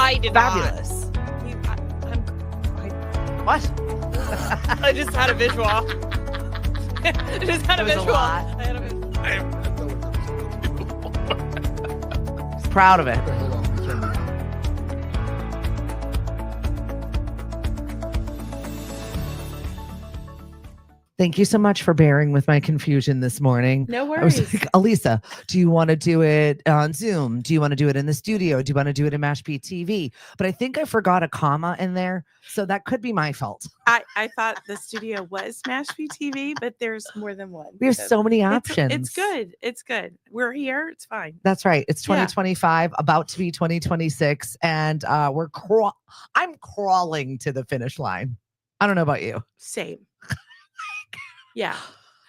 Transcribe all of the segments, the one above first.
I did Fabulous. What? not. I just had a visual. I just had a It was a visual. lot. I had a visual. He's proud of it. Okay, hold on. Let me turn it down. Thank you so much for bearing with my confusion this morning. No I was worries. like, Elisa, do you want to do it on Zoom? Do you want to do it in the studio? Do you want to do it in Mashpee TV? But I think I forgot a comma in there. So that could be my fault. I thought the studio was Mashpee TV, but there's more than one. There's so many It's options. good. It's good. We're here. It's fine. That's right. It's Yeah. 2025, about to be 2026. And I'm crawling to the finish line. I don't know about you. Same. Yeah.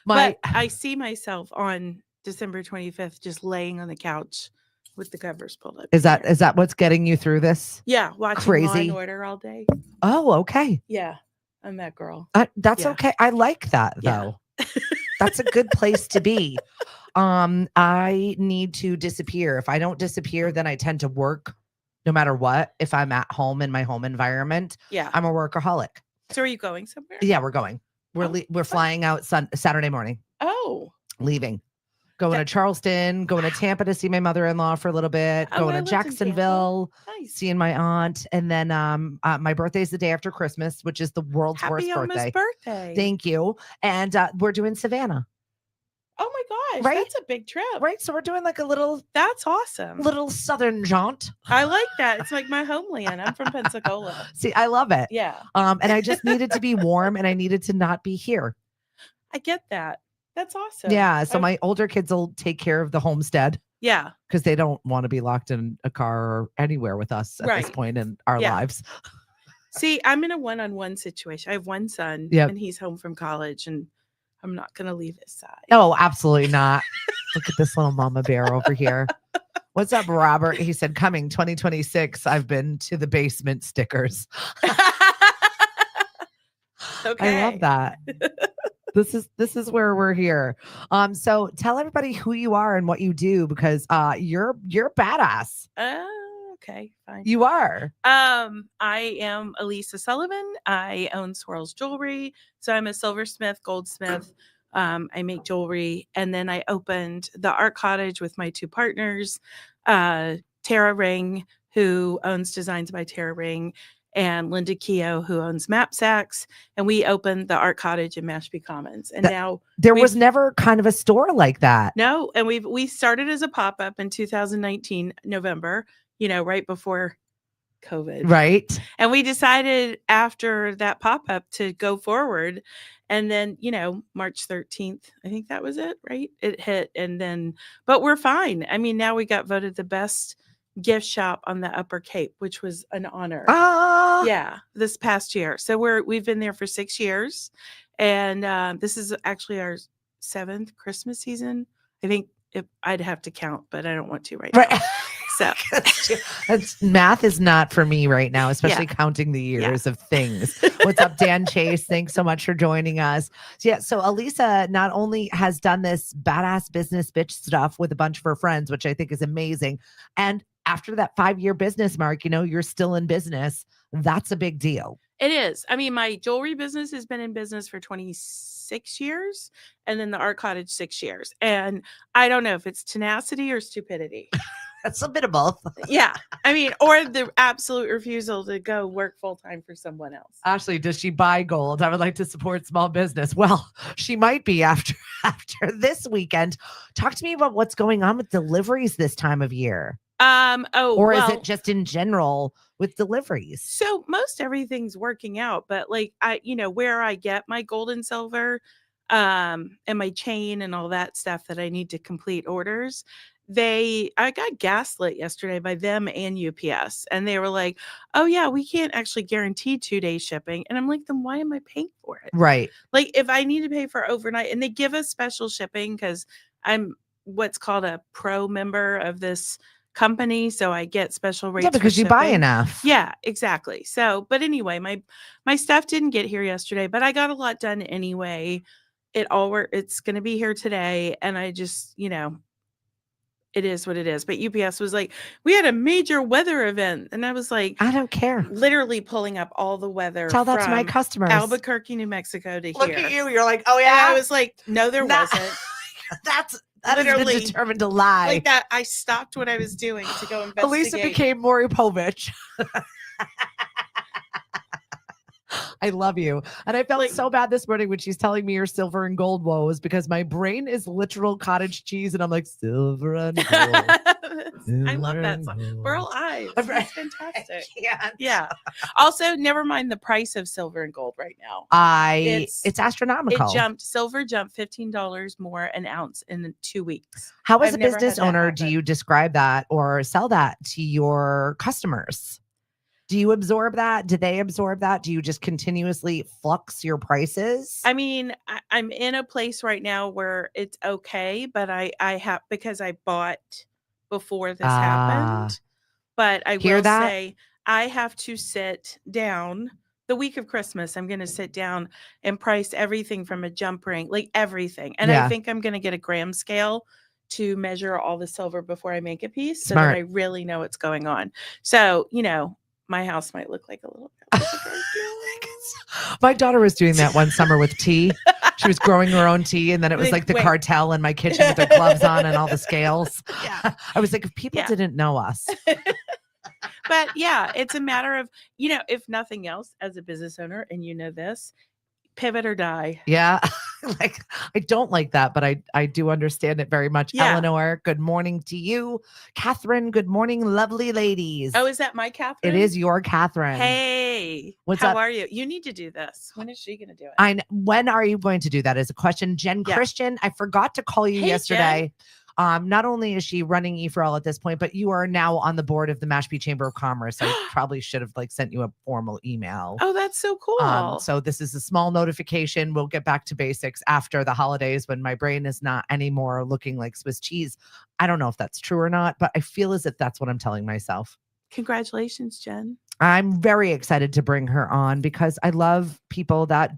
My But I see myself on December 25th just laying on the couch with the covers pulled up. is here. that what's getting you through this? Yeah, watching Law crazy? and Order all day. Oh, okay. Yeah, I'm that girl. That's Yeah. okay. I like that Yeah. though. That's a good place to be. I need to disappear. If I don't disappear, then I tend to work no matter what. If I'm at home in my home environment, Yeah. I'm a workaholic. So are you going somewhere? Yeah, we're going. We're flying out Saturday morning, Oh, leaving. Going to Charleston, going to Tampa to see my mother-in-law for a little bit, Oh, going I to lived in Tampa. Jacksonville, nice. seeing my aunt, and then my birthday's the day after Christmas, which is the world's worst Happy almost birthday. birthday. Thank you. And we're doing Savannah. Oh my gosh, Right? that's a big trip. Right. So we're doing like a little That's awesome. southern jaunt. I like that. It's like my homeland. I'm from Pensacola. See, I love it. Yeah, And I just needed to be warm and I needed to not be here. I get that. That's awesome. Yeah. So I- my older kids will take care of the homestead Yeah. because they don't want to be locked in a car or anywhere with us at this Right. point in our Yeah. lives. See, I'm in a one-on-one situation. I have one son Yep. and he's home from college and I'm not going to leave his side. No, absolutely not. Look at this little mama bear over here. What's up, Robert? He said, coming 2026. I've been to the basement stickers. Okay. I love that. This is where we're here. So tell everybody who you are and what you do because you're badass. Okay, fine. You are. I am Elisa Sullivan. I own Swirls Jewelry. So I'm a silversmith, goldsmith. I make jewelry. And then I opened the art cottage with my two partners, Tara Ring, who owns Designs by Tara Ring, and Linda Keogh, who owns Map Sacks. And we opened the art cottage in Mashpee Commons. And now There was never kind of a store like that. no, and we started as a pop-up in 2019, November, right before COVID. Right. And we decided after that pop-up to go forward. And then, March 13th, I think that was it, right? It hit. And then, but we're fine. I mean, now we got voted the best gift shop on the Upper Cape, which was an honor. Yeah, this past year. So we've been there for 6 years. And this is actually our 7th Christmas season. I think I'd have to count, but I don't want to right now. Right. So Math is not for me right now, especially counting the years of things. What's up, Dan Chase? Thanks so much for joining us. So Elisa not only has done this badass business bitch stuff with a bunch of her friends, which I think is amazing. And after that 5-year business mark, you're still in business. That's a big deal. it is. I mean, my jewelry business has been in business for 26 years and then the art cottage 6 years. And I don't know if it's tenacity or stupidity. That's a bit of both. Yeah. I mean, or the absolute refusal to go work full time for someone else. Ashley, does she buy gold? I would like to support small business. Well, she might be after this weekend. Talk to me about what's going on with deliveries this time of year. Or is it just in general with deliveries? So most everything's working out, but like where I get my gold and silver, and my chain and all that stuff that I need to complete orders. I got gaslit yesterday by them and UPS, and they were like, "Oh yeah, we can't actually guarantee 2-day shipping." And I'm like, "Then why am I paying for it?" Right. Like if I need to pay for overnight, and they give us special shipping because I'm what's called a pro member of this company, so I get special rates. Yeah, because you buy enough. Yeah, exactly. So, but anyway, my stuff didn't get here yesterday, but I got a lot done anyway. It's going to be here today, and I just, it is what it is. But UPS was like, we had a major weather event. And I was like, I don't care. literally pulling up all the weather Tell that to my from customers. Albuquerque, New Mexico to Look here. at you. You're like, oh And yeah. I was like, no, there wasn't. That literally is determined to lie. Like that, I stopped what I was doing to go investigate. Elisa became Maury Povich. I love you. And I felt so bad this morning when she's telling me your silver and gold woes because my brain is literal cottage cheese and I'm like, silver and gold. I love that song. Pearl Eyes. It's fantastic. Yeah. Also, never mind the price of silver and gold right now. It's astronomical. Silver jumped $15 more an ounce in 2 weeks. How as a business owner do you describe that or sell that to your customers? Do you absorb that? Do they absorb that? Do you just continuously flux your prices? I mean, I'm in a place right now where it's okay, but I have, because I bought before this happened. But I will say I have to sit down the week of Christmas. I'm going to sit down and price everything from a jump ring, like everything. And I think I'm going to get a gram scale to measure all the silver before I make a piece so that I really know what's going on. So, my house might look like a little bit. My daughter was doing that one summer with tea. She was growing her own tea, and then it was like the cartel in my kitchen with their gloves on and all the scales. Yeah. I was like, if people didn't know us. But yeah, it's a matter of, if nothing else, as a business owner, and this, pivot or die. Yeah. Like, I don't like that, but I do understand it very much. Yeah. Eleanor, good morning to you. Catherine, good morning, lovely ladies. Oh, is that my Catherine? It is your Catherine. Hey, how are you? You need to do this. When is she going to do it? When are you going to do that is a question. Jen Christian, I forgot to call you yesterday. Jen. Not only is she running E4All at this point, but you are now on the board of the Mashpee Chamber of Commerce. I probably should have sent you a formal email. Oh, that's so cool. So this is a small notification. We'll get back to basics after the holidays when my brain is not anymore looking like Swiss cheese. I don't know if that's true or not, but I feel as if that's what I'm telling myself. Congratulations, Jen. I'm very excited to bring her on because I love people that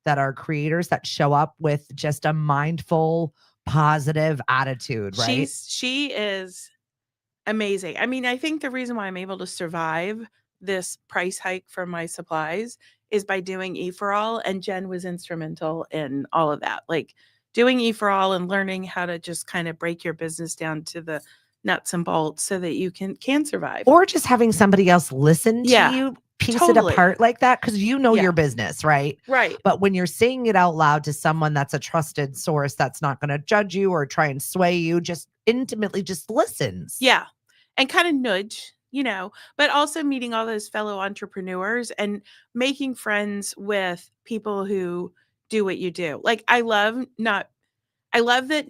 are creators that show up with just a mindful, positive attitude, right? She is amazing. I mean, I think the reason why I'm able to survive this price hike for my supplies is by doing E4All, and Jen was instrumental in all of that. Like doing E4All and learning how to just kind of break your business down to the nuts and bolts so that you can survive. Or just having somebody else listen to you piece it apart like that, because your business, right? Right. But when you're saying it out loud to someone that's a trusted source that's not going to judge you or try and sway you, just intimately just listens. Yeah. And kind of nudge, but also meeting all those fellow entrepreneurs and making friends with people who do what you do. Like I love that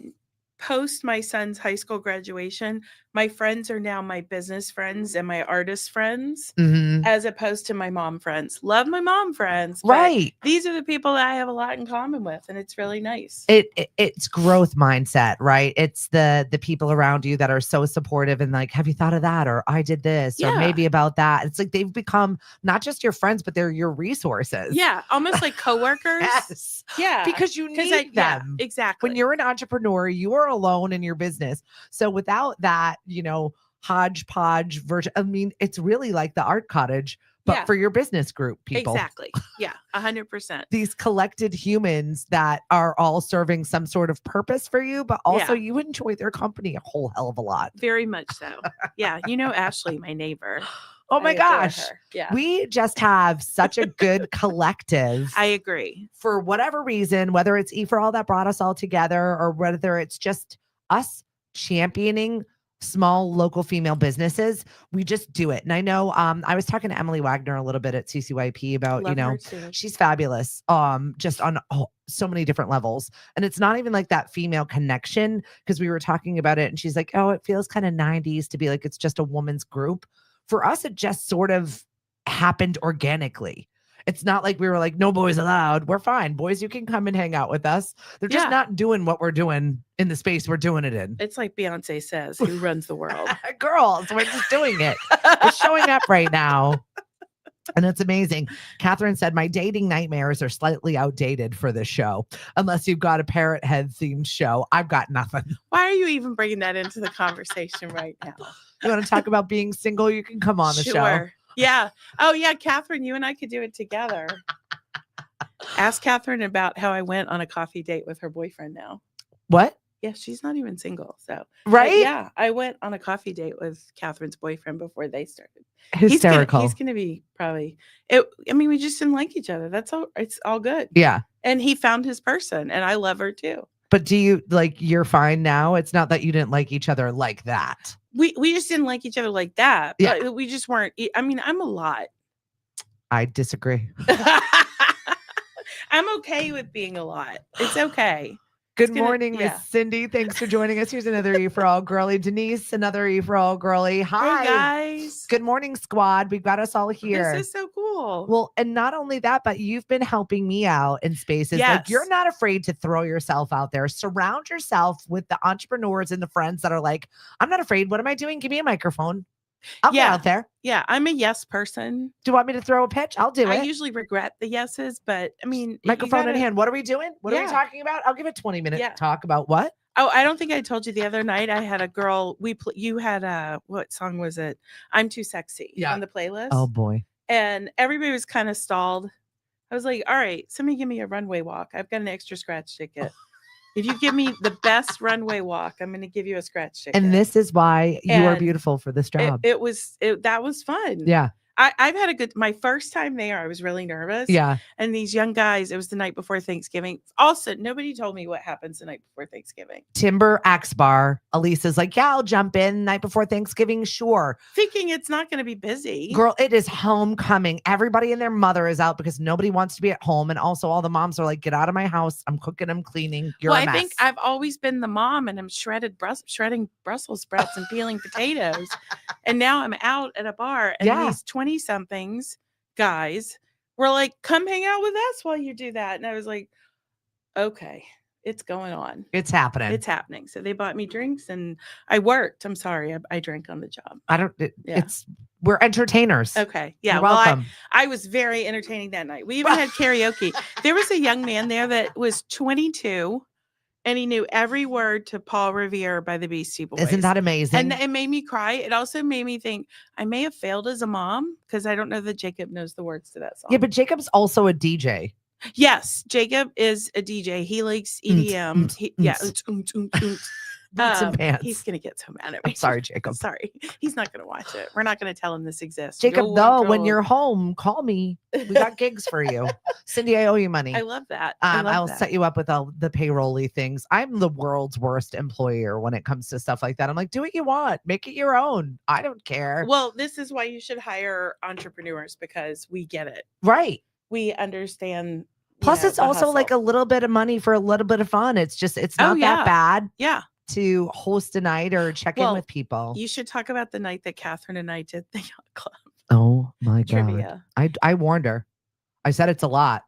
post my son's high school graduation, my friends are now my business friends and my artist friends, as opposed to my mom friends. Love my mom friends. Right. These are the people that I have a lot in common with, and it's really nice. It's growth mindset, right? It's the people around you that are so supportive and like, have you thought of that? Or I did this, or maybe about that. It's like they've become not just your friends, but they're your resources. Yeah. Almost like coworkers. Yes. Yeah. Because you need them. Yeah, exactly. When you're an entrepreneur, you are alone in your business. So without that, hodgepodge version, I mean, it's really like the art cottage, but for your business group people. Exactly. Yeah. 100%. These collected humans that are all serving some sort of purpose for you, but also you enjoy their company a whole hell of a lot. Very much so. Yeah. Ashley, my neighbor. Oh my gosh. Yeah. We just have such a good collective. I agree. For whatever reason, whether it's E4All that brought us all together or whether it's just us championing small local female businesses, we just do it. And I know I was talking to Emily Wagner a little bit at CCYP about, she's fabulous just on so many different levels. And it's not even like that female connection, because we were talking about it and she's like, oh, it feels kind of 90s to be like, it's just a woman's group. For us, it just sort of happened organically. It's not like we were like, no boys allowed. We're fine. Boys, you can come and hang out with us. They're just not doing what we're doing in the space we're doing it in. It's like Beyonce says, who runs the world? Girls, we're just doing it. We're showing up right now. And it's amazing. Catherine said, my dating nightmares are slightly outdated for this show. Unless you've got a parrot head themed show. I've got nothing. Why are you even bringing that into the conversation right now? You want to talk about being single? You can come on the show. Yeah. Oh, yeah. Catherine, you and I could do it together. Ask Catherine about how I went on a coffee date with her boyfriend now. What? Yeah, she's not even single. So, right? Yeah, I went on a coffee date with Catherine's boyfriend before they started. Hysterical. He's gonna be probably. We just didn't like each other. That's all. It's all good. Yeah. And he found his person, and I love her too. But do you you're fine now? It's not that you didn't like each other like that. We just didn't like each other like that. Yeah. But we just weren't. I'm a lot. I disagree. I'm okay with being a lot. It's okay. Good morning, Miss Cindy. Thanks for joining us. Here's another E for All girly. Denise, another E for All girly. Hi, hey guys. Good morning, squad. We've got us all here. This is so cool. Well, and not only that, but you've been helping me out in spaces. Yes. You're not afraid to throw yourself out there. Surround yourself with the entrepreneurs and the friends that are like, I'm not afraid. What am I doing? Give me a microphone. I'll get out there. Yeah, I'm a yes person. Do you want me to throw a pitch? I'll do it. I usually regret the yeses, but microphone in hand. What are we doing? What are we talking about? I'll give it 20 minutes to talk about what? Oh, I don't think I told you the other night. I had a girl. You had what song was it? I'm Too Sexy on the playlist. Oh boy! And everybody was kind of stalled. I was like, all right, somebody give me a runway walk. I've got an extra scratch ticket. If you give me the best runway walk, I'm going to give you a scratch ticket. And this is why you are beautiful for this job. That was fun. Yeah. I've had my first time there, I was really nervous. Yeah. And these young guys, it was the night before Thanksgiving. Also, nobody told me what happens the night before Thanksgiving. Timber Axe Bar. Elisa's like, yeah, I'll jump in night before Thanksgiving. Sure. Thinking it's not going to be busy. Girl, it is homecoming. Everybody and their mother is out because nobody wants to be at home. And also all the moms are like, get out of my house. I'm cooking, I'm cleaning. You're a mess. I think I've always been the mom and I'm shredding Brussels sprouts and peeling potatoes. And now I'm out at a bar and these 20-somethings guys were like, come hang out with us while you do that. And I was like, okay, it's going on. It's happening. It's happening. So they bought me drinks and I worked. I'm sorry. I drank on the job. We're entertainers. Okay. Yeah. You're welcome. I was very entertaining that night. We even had karaoke. There was a young man there that was 22 and he knew every word to Paul Revere by the Beastie Boys. Isn't that amazing? And it made me cry. It also made me think I may have failed as a mom because I don't know that Jacob knows the words to that song. Yeah, but Jacob's also a DJ. Yes, Jacob is a DJ. He likes EDM. Boots and pants. He's gonna get so mad at me. I'm sorry, Jacob. Sorry, he's not gonna watch it. We're not gonna tell him this exists. Jacob, when you're home, call me. We got gigs for you. Cindy, I owe you money. I love that. I'll set you up with all the payroll-y things. I'm the world's worst employer when it comes to stuff like that. I'm like, do what you want, make it your own. I don't care. Well, this is why you should hire entrepreneurs because we get it. Right. We understand. Plus, it's also hustle. Like a little bit of money for a little bit of fun. It's not that bad. Yeah. To host a night or check in with people. You should talk about the night that Catherine and I did the yacht club. Oh my Trivia. God. I warned her. I said it's a lot.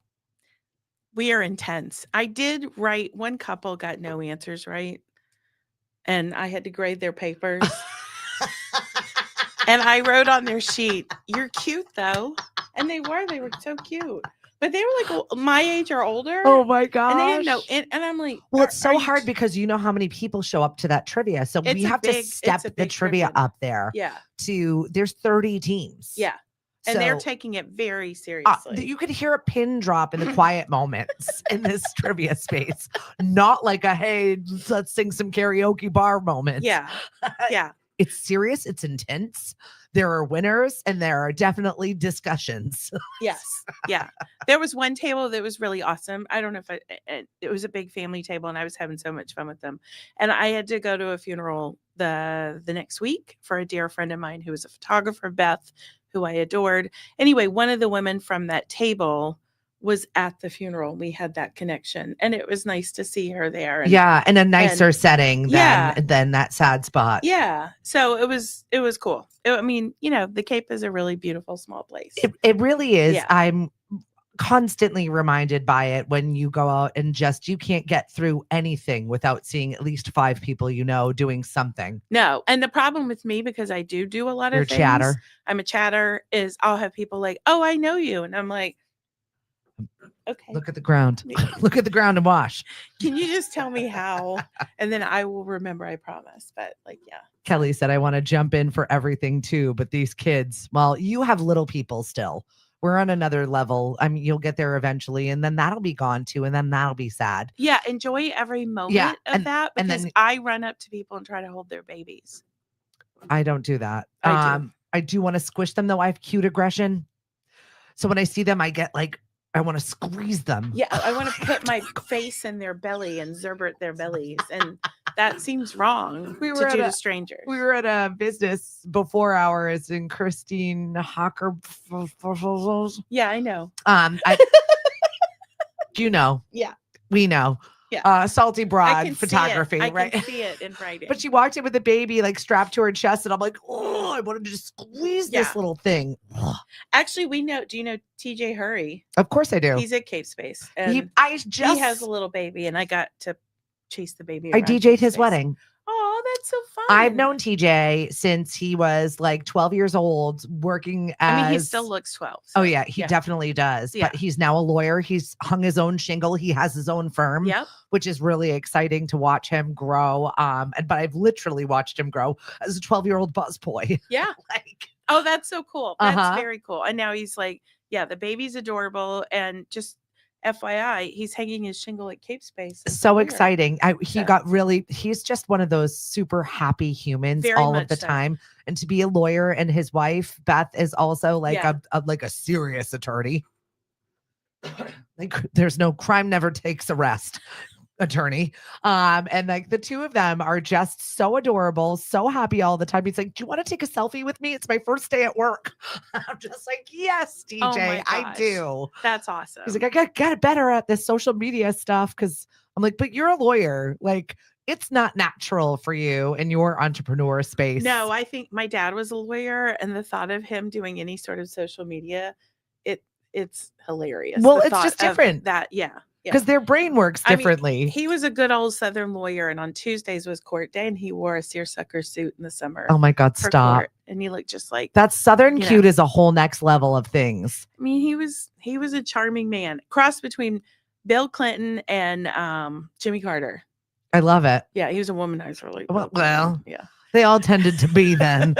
We are intense. I did write, one couple got no answers right. And I had to grade their papers. And I wrote on their sheet, you're cute though. And they were so cute. But they were like my age or older. Oh my gosh. And they didn't know. And I'm like, well, it's so hard because you know how many people show up to that trivia. So we have to step the trivia up there. Yeah. There's 30 teams. Yeah. And they're taking it very seriously. You could hear a pin drop in the quiet moments in this trivia space. Not like hey, let's sing some karaoke bar moment. Yeah. Yeah. It's serious. It's intense. There are winners and there are definitely discussions. Yes. Yeah. There was one table that was really awesome. I don't know if it was a big family table and I was having so much fun with them. And I had to go to a funeral the next week for a dear friend of mine who was a photographer, Beth, who I adored. Anyway, one of the women from that table was at the funeral. We had that connection and it was nice to see her there. In a nicer setting than that sad spot. Yeah. So it was cool. The Cape is a really beautiful small place. It really is. Yeah. constantly reminded by it when you go out and just you can't get through anything without seeing at least 5 people doing something. No, and the problem with me, because I do a lot You're a of things, chatter. I'm a chatter, is I'll have people like, "Oh, I know you," and I'm like, "Okay." Look at the ground. Look at the ground and wash. Can you just tell me how? And then I will remember, I promise. But like, yeah. Kelly said, I want to jump in for everything too, but these kids, well, you have little people still. We're on another level. I mean, you'll get there eventually, and then that'll be gone too, and then that'll be sad. Yeah, enjoy every moment of that, and because then I run up to people and try to hold their babies. I don't do that. I do. I do want to squish them though. I have cute aggression. So when I see them, I get like, I want to squeeze them. Yeah, I want to put my face in their belly and zerbert their bellies, and that seems wrong to do to strangers. We were at a business before hours, and Christine Hawker. Yeah, I know. You know. Yeah. We know. Yeah. Salty broad photography, I right? can see it in writing. But she walked in with a baby like strapped to her chest, and I'm like, oh, I wanted to just squeeze this little thing. Actually, we know. Do you know TJ Hurry? Of course I do. He's at Cape Space. And he has a little baby, and I got to chase the baby. I DJ'd his wedding. Oh, that's so fun. I've known TJ since he was like 12 years old, working as... I mean, he still looks 12. So, oh, yeah, he definitely does. Yeah. But he's now a lawyer. He's hung his own shingle. He has his own firm, which is really exciting to watch him grow. But I've literally watched him grow as a 12-year-old busboy. Yeah. Oh, that's so cool. That's very cool. And now he's like, the baby's adorable. And just FYI, he's hanging his shingle at Cape Space. So exciting. He's just one of those super happy humans all of the time. And to be a lawyer, and his wife, Beth, is also like a serious attorney. Like there's no crime never takes a rest attorney. And like the two of them are just so adorable, so happy all the time. He's like, do you want to take a selfie with me? It's my first day at work. I'm just like, yes, DJ, I do. That's awesome. He's like, I got better at this social media stuff, because I'm like, but you're a lawyer. Like, it's not natural for you in your entrepreneur space. No, I think my dad was a lawyer, and the thought of him doing any sort of social media, it's hilarious. Well, it's just different. Because their brain works differently. I mean, he was a good old Southern lawyer, and on Tuesdays was court day, and he wore a seersucker suit in the summer. Oh my God, stop. Court, and he looked just like... That Southern cute is a whole next level of things. I mean, he was a charming man. Cross between Bill Clinton and Jimmy Carter. I love it. Yeah, he was a womanizer. Like, well, yeah. They all tended to be then.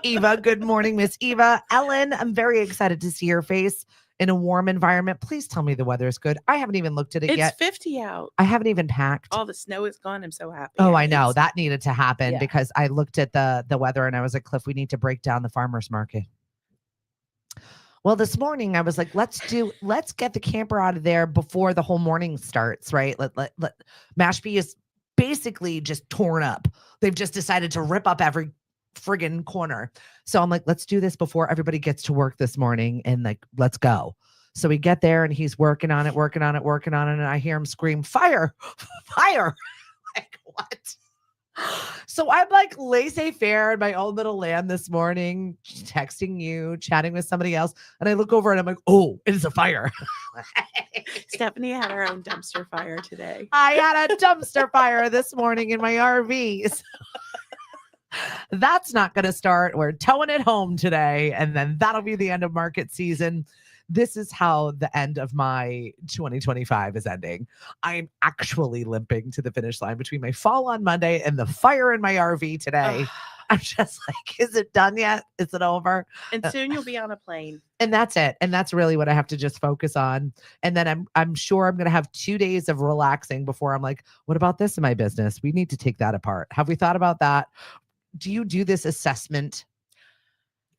Eva, good morning, Miss Eva. Ellen, I'm very excited to see your face in a warm environment. Please tell me the weather is good. I haven't even looked at it yet. It's 50 out. I haven't even packed. All the snow is gone. I'm so happy. Oh, I know. That needed to happen because I looked at the weather and I was like, Cliff, we need to break down the farmer's market. Well, this morning I was like, let's get the camper out of there before the whole morning starts, right? Let Mashpee is basically just torn up. They've just decided to rip up every friggin' corner. So I'm like, let's do this before everybody gets to work this morning, and like, let's go. So we get there and he's working on it. And I hear him scream, fire, fire. Like, what? So I'm like laissez-faire in my own little land this morning, texting you, chatting with somebody else. And I look over and I'm like, oh, it is a fire. Stephanie had her own dumpster fire today. I had a dumpster fire this morning in my RVs. That's not going to start. We're towing it home today. And then that'll be the end of market season. This is how the end of my 2025 is ending. I'm actually limping to the finish line between my fall on Monday and the fire in my RV today. I'm just like, is it done yet? Is it over? And soon you'll be on a plane. And that's it. And that's really what I have to just focus on. And then I'm sure I'm going to have 2 days of relaxing before I'm like, what about this in my business? We need to take that apart. Have we thought about that? Do you do this assessment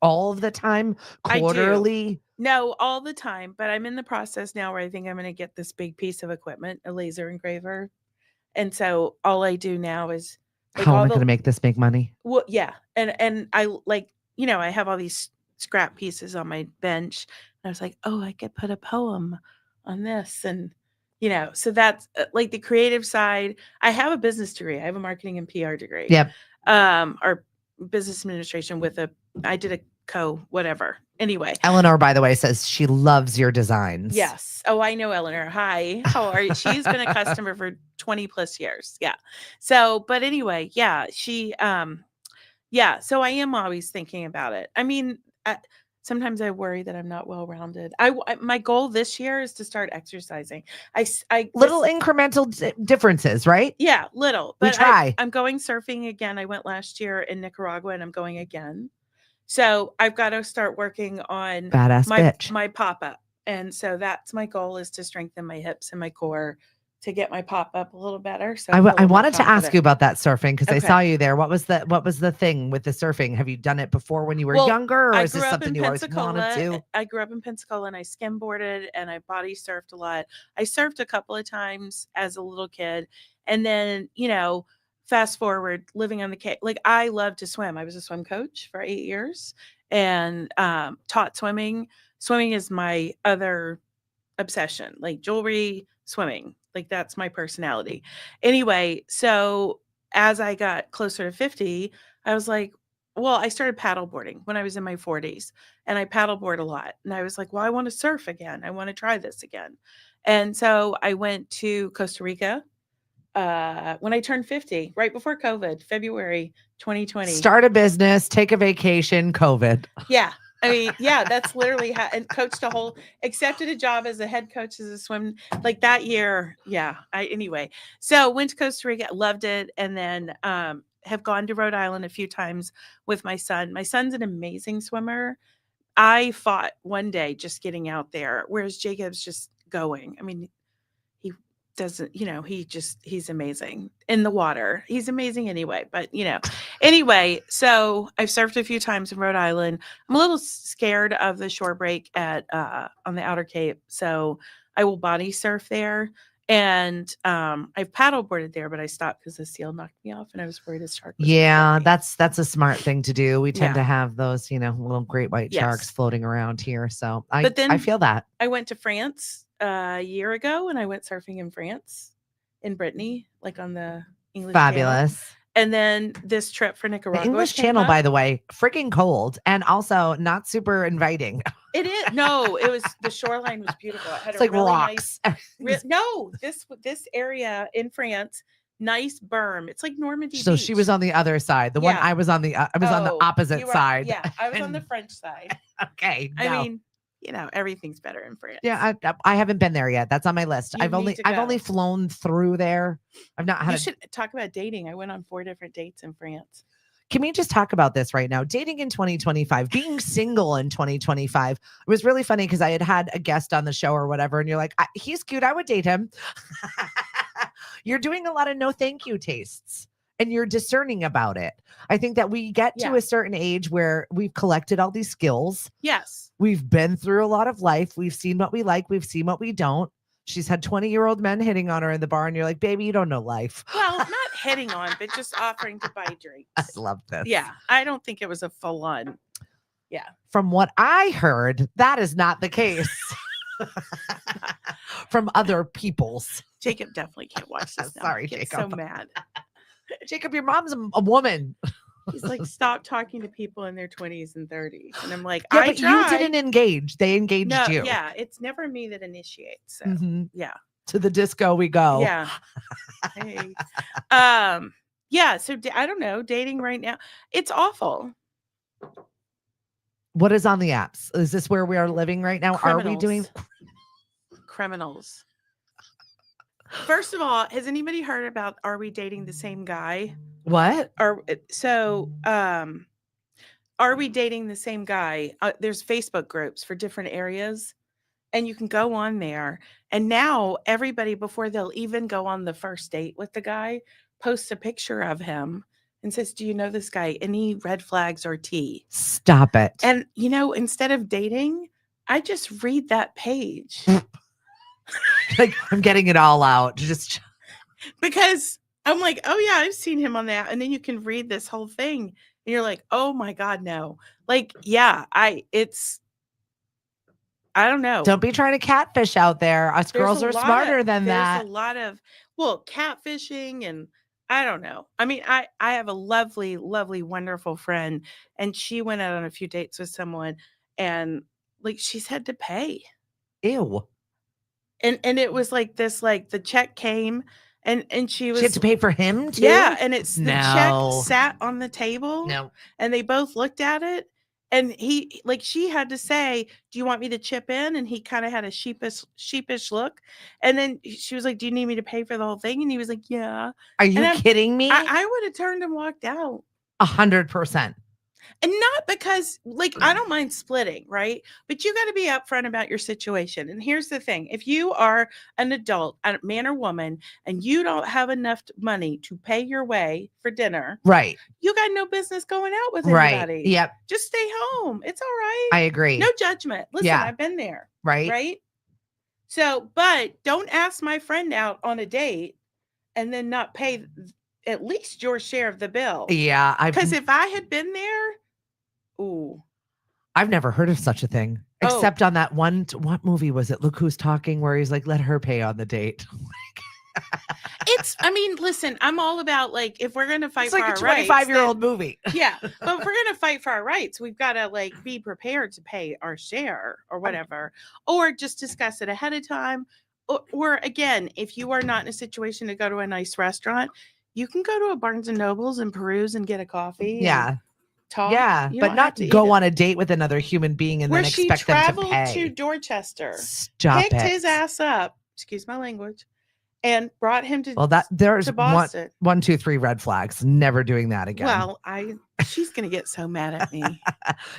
all of the time, quarterly? No, all the time. But I'm in the process now where I think I'm going to get this big piece of equipment, a laser engraver. And so all I do now is... Like, how am I going to make this make money? Well, yeah. And I I have all these scrap pieces on my bench. And I was like, oh, I could put a poem on this. And, so that's like the creative side. I have a business degree. I have a marketing and PR degree. Yep. Or business administration I did a whatever. Anyway. Eleanor, by the way, says she loves your designs. Yes. Oh, I know Eleanor. Hi. How are you? She's been a customer for 20 plus years. Yeah. So, but anyway, yeah, so I am always thinking about it. I mean, sometimes I worry that I'm not well-rounded. My goal this year is to start exercising. Little incremental differences, right? Yeah, little. But we try. I'm going surfing again. I went last year in Nicaragua, and I'm going again. So I've got to start working on my pop-up. And so that's my goal, is to strengthen my hips and my core to get my pop-up a little better. So I wanted to ask you about that surfing, because I saw you there. What was the thing with the surfing? Have you done it before when you were younger, or is this something you always wanted to? I grew up in Pensacola, and I skimboarded and I body surfed a lot. I surfed a couple of times as a little kid. And then, fast forward, living on the Cape, like I love to swim. I was a swim coach for 8 years and taught swimming. Swimming is my other obsession, like jewelry, swimming, like that's my personality. Anyway, so as I got closer to 50, I was like, well, I started paddleboarding when I was in my 40s, and I paddleboard a lot. And I was like, well, I want to surf again. I want to try this again. And so I went to Costa Rica when I turned 50, right before COVID, February 2020. Start a business, take a vacation, COVID. Yeah. I mean, yeah, that's literally how, and accepted a job as a head coach as a swim, like that year. Yeah. Anyway, so went to Costa Rica, loved it. And then, have gone to Rhode Island a few times with my son. My son's an amazing swimmer. I fought one day just getting out there, whereas Jacob's just going. I mean, he doesn't, he's amazing in the water. He's amazing anyway, but anyway, so I've surfed a few times in Rhode Island. I'm a little scared of the shore break on the Outer Cape. So I will body surf there. And I've paddleboarded there, but I stopped because the seal knocked me off, and I was worried a shark was that's a smart thing to do. We tend to have those, little great white sharks floating around here. So I feel that. I went to France a year ago, and I went surfing in France, in Brittany, like on the English Fabulous. Channel. And then this trip for Nicaragua. The English Channel, by the way, freaking cold and also not super inviting. It is. No, the shoreline was beautiful. It had it's like really rocks. No, this area in France, nice berm. It's like Normandy So Beach. she was on the other side. The one I was on the on the opposite side. Yeah, I was on the French side. Okay. No. I mean, everything's better in France. Yeah, I haven't been there yet. That's on my list. I've only flown through there. I've not had. You should talk about dating. I went on 4 different dates in France. Can we just talk about this right now? Dating in 2025, being single in 2025. It was really funny because I had a guest on the show or whatever, and you're like, he's cute, I would date him. You're doing a lot of no thank you tastes, and you're discerning about it. I think that we get to a certain age where we've collected all these skills. Yes. We've been through a lot of life. We've seen what we like. We've seen what we don't. She's had 20-year-old men hitting on her in the bar, and you're like, baby, you don't know life. Well, not hitting on, but just offering to buy drinks. I love this. Yeah. I don't think it was a full on. Yeah. From what I heard, that is not the case. From other people's. Jacob definitely can't watch this now. Sorry, Jacob. So mad. Jacob, your mom's a woman. He's like, stop talking to people in their 20s and 30s. And I'm like, but you didn't engage. They engaged you. Yeah. It's never me that initiates. So yeah. To the disco we go. Yeah. Hey. Yeah. So I don't know. Dating right now, it's awful. What is on the apps? Is this where we are living right now? Criminals. Are we doing criminals? First of all, has anybody heard about Are We Dating the Same Guy? What? Are We Dating the Same Guy? There's Facebook groups for different areas, and you can go on there. And now everybody, before they'll even go on the first date with the guy, posts a picture of him and says, do you know this guy? Any red flags or tea? Stop it. And, instead of dating, I just read that page. Like, I'm getting it all out. Just because I'm like, oh yeah, I've seen him on that. And then you can read this whole thing and you're like, oh my God, no. Like, yeah, I don't know. Don't be trying to catfish out there. Us girls are smarter than that. There's a lot of, catfishing, and I don't know. I mean, I have a lovely, lovely, wonderful friend, and she went out on a few dates with someone, and like she's had to pay. Ew. And it was like this, like the check came and she She had was to pay for him yeah, too? and it's the check No. sat on the table No. and they both looked at it and he like she had to say, "Do you want me to chip in?" And he kind of had a sheepish look. And then she was like, "Do you need me to pay for the whole thing?" And he was like, "Yeah." Are And you kidding me? I would have turned and walked out. 100%. And not because, like, I don't mind splitting, right? But you got to be upfront about your situation. And here's the thing, if you are an adult, a man or woman, and you don't have enough money to pay your way for dinner, Right. you got no business going out with Right. anybody. Yep. Just stay home. It's all right. I agree. No judgment. Listen, Yeah. I've been there. Right. Right. So, but don't ask my friend out on a date and then not pay at least your share of the bill. Yeah. Because if I had been there, ooh. I've never heard of such a thing, except on that one. What movie was it? Look Who's Talking, where he's like, let her pay on the date. I mean, listen, I'm all about like, if we're going to fight it's for like our a 25-year-old movie. Yeah. But if we're going to fight for our rights, we've got to like be prepared to pay our share or whatever, or just discuss it ahead of time. Or again, if you are not in a situation to go to a nice restaurant, you can go to a Barnes and Nobles and peruse and get a coffee. Yeah. Talk. Yeah, but not go on a date with another human being and then expect them to pay. She traveled to Dorchester, Stop picked his ass up, excuse my language, and brought him to there's to Boston. One, two, three red flags. Never doing that again. Well, she's gonna get so mad at me.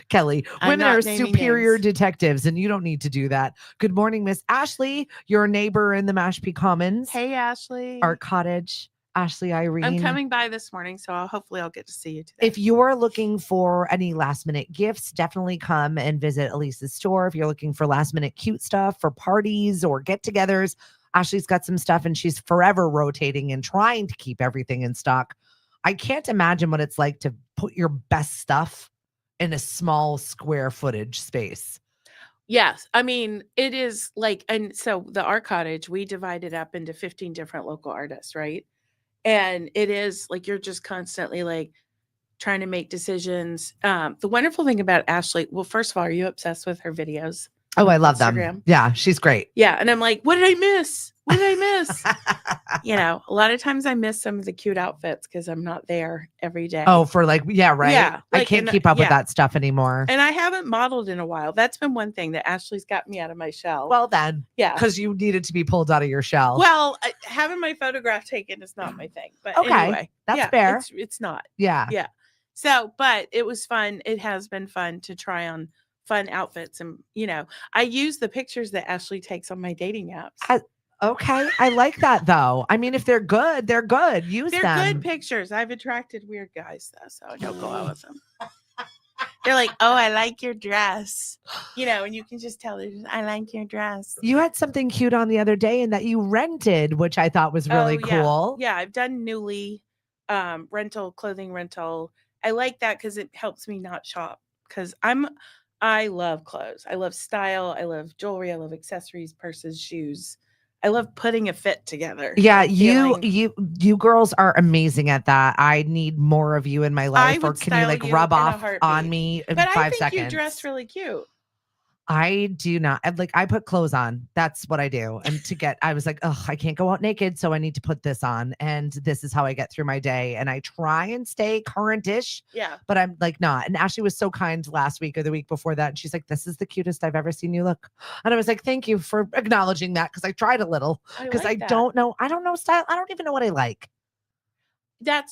Kelly, women are superior detectives, and you don't need to do that. Good morning, Miss Ashley, your neighbor in the Mashpee Commons. Hey, Ashley. Art Cottage. Ashley Irene. I'm coming by this morning, so hopefully I'll get to see you today. If you're looking for any last minute gifts, definitely come and visit Elisa's store. If you're looking for last minute cute stuff for parties or get-togethers, Ashley's got some stuff and she's forever rotating and trying to keep everything in stock. I can't imagine what it's like to put your best stuff in a small square footage space. Yes. I mean, it is like, and so the Art Cottage, we divided up into 15 different local artists, right? And it is like you're just constantly like trying to make decisions. The wonderful thing about Ashley, well, first of all, are you obsessed with her videos? Oh, I love them. Yeah, she's great. Yeah. And I'm like, what did I miss? What did I miss? You know, a lot of times I miss some of the cute outfits because I'm not there every day. Oh, for like, yeah, right. Yeah, I can't keep up with that stuff anymore. And I haven't modeled in a while. That's been one thing that Ashley's got me out of my shell. Well, then. Yeah. Because you needed to be pulled out of your shell. Well, having my photograph taken is not my thing. But okay, anyway. that's fair. It's not. Yeah. Yeah. So, but it was fun. It has been fun to try on fun outfits. And, you know, I use the pictures that Ashley takes on my dating apps. Okay. I like that though. I mean, if they're good, they're good. Use them. They're good pictures. I've attracted weird guys though, so I don't go out with them. They're like, oh, I like your dress. You know, and you can just tell them, I like your dress. You had something cute on the other day and that you rented, which I thought was really cool. Yeah, I've done Nuuly clothing rental. I like that because it helps me not shop because I love clothes. I love style. I love jewelry. I love accessories, purses, shoes. I love putting a fit together. Yeah, you girls are amazing at that. I need more of you in my life. Or can you like rub off on me in 5 seconds? But I think you dress really cute. I do not. I put clothes on. That's what I do. And I was like, oh, I can't go out naked, so I need to put this on. And this is how I get through my day. And I try and stay current-ish. Yeah. But I'm like not. And Ashley was so kind last week or the week before that. And she's like, this is the cutest I've ever seen you look. And I was like, thank you for acknowledging that because I tried a little. Because I don't know style. I don't even know what I like.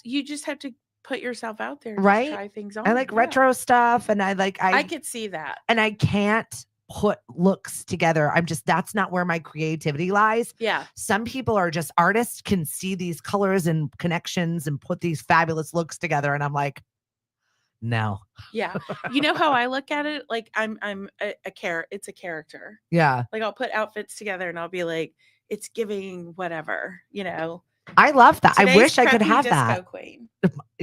You just have to put yourself out there, right? Try things on. I like retro stuff, and I could see that, and I can't put looks together. That's not where my creativity lies. Yeah, some people are just artists, can see these colors and connections and put these fabulous looks together, and I'm like, no. Yeah, you know how I look at it? Like I'm a character. It's a character. Yeah, like I'll put outfits together, and I'll be like, it's giving whatever, you know. I love that. Today's I wish I could have disco that. Queen.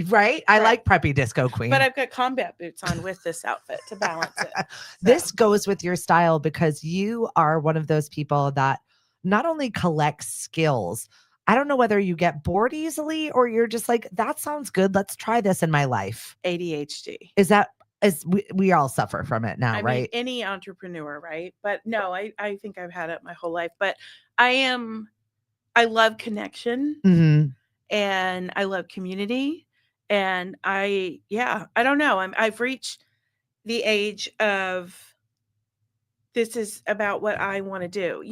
Right? I like preppy disco queen. But I've got combat boots on with this outfit to balance it. So. This goes with your style because you are one of those people that not only collects skills. I don't know whether you get bored easily or you're just like, that sounds good. Let's try this in my life. ADHD. Is that we all suffer from it now, I mean, right? any entrepreneur, right? But no, I think I've had it my whole life. But I love connection Mhm. and I love community. And I don't know. I've reached the age of this is about what I want to do.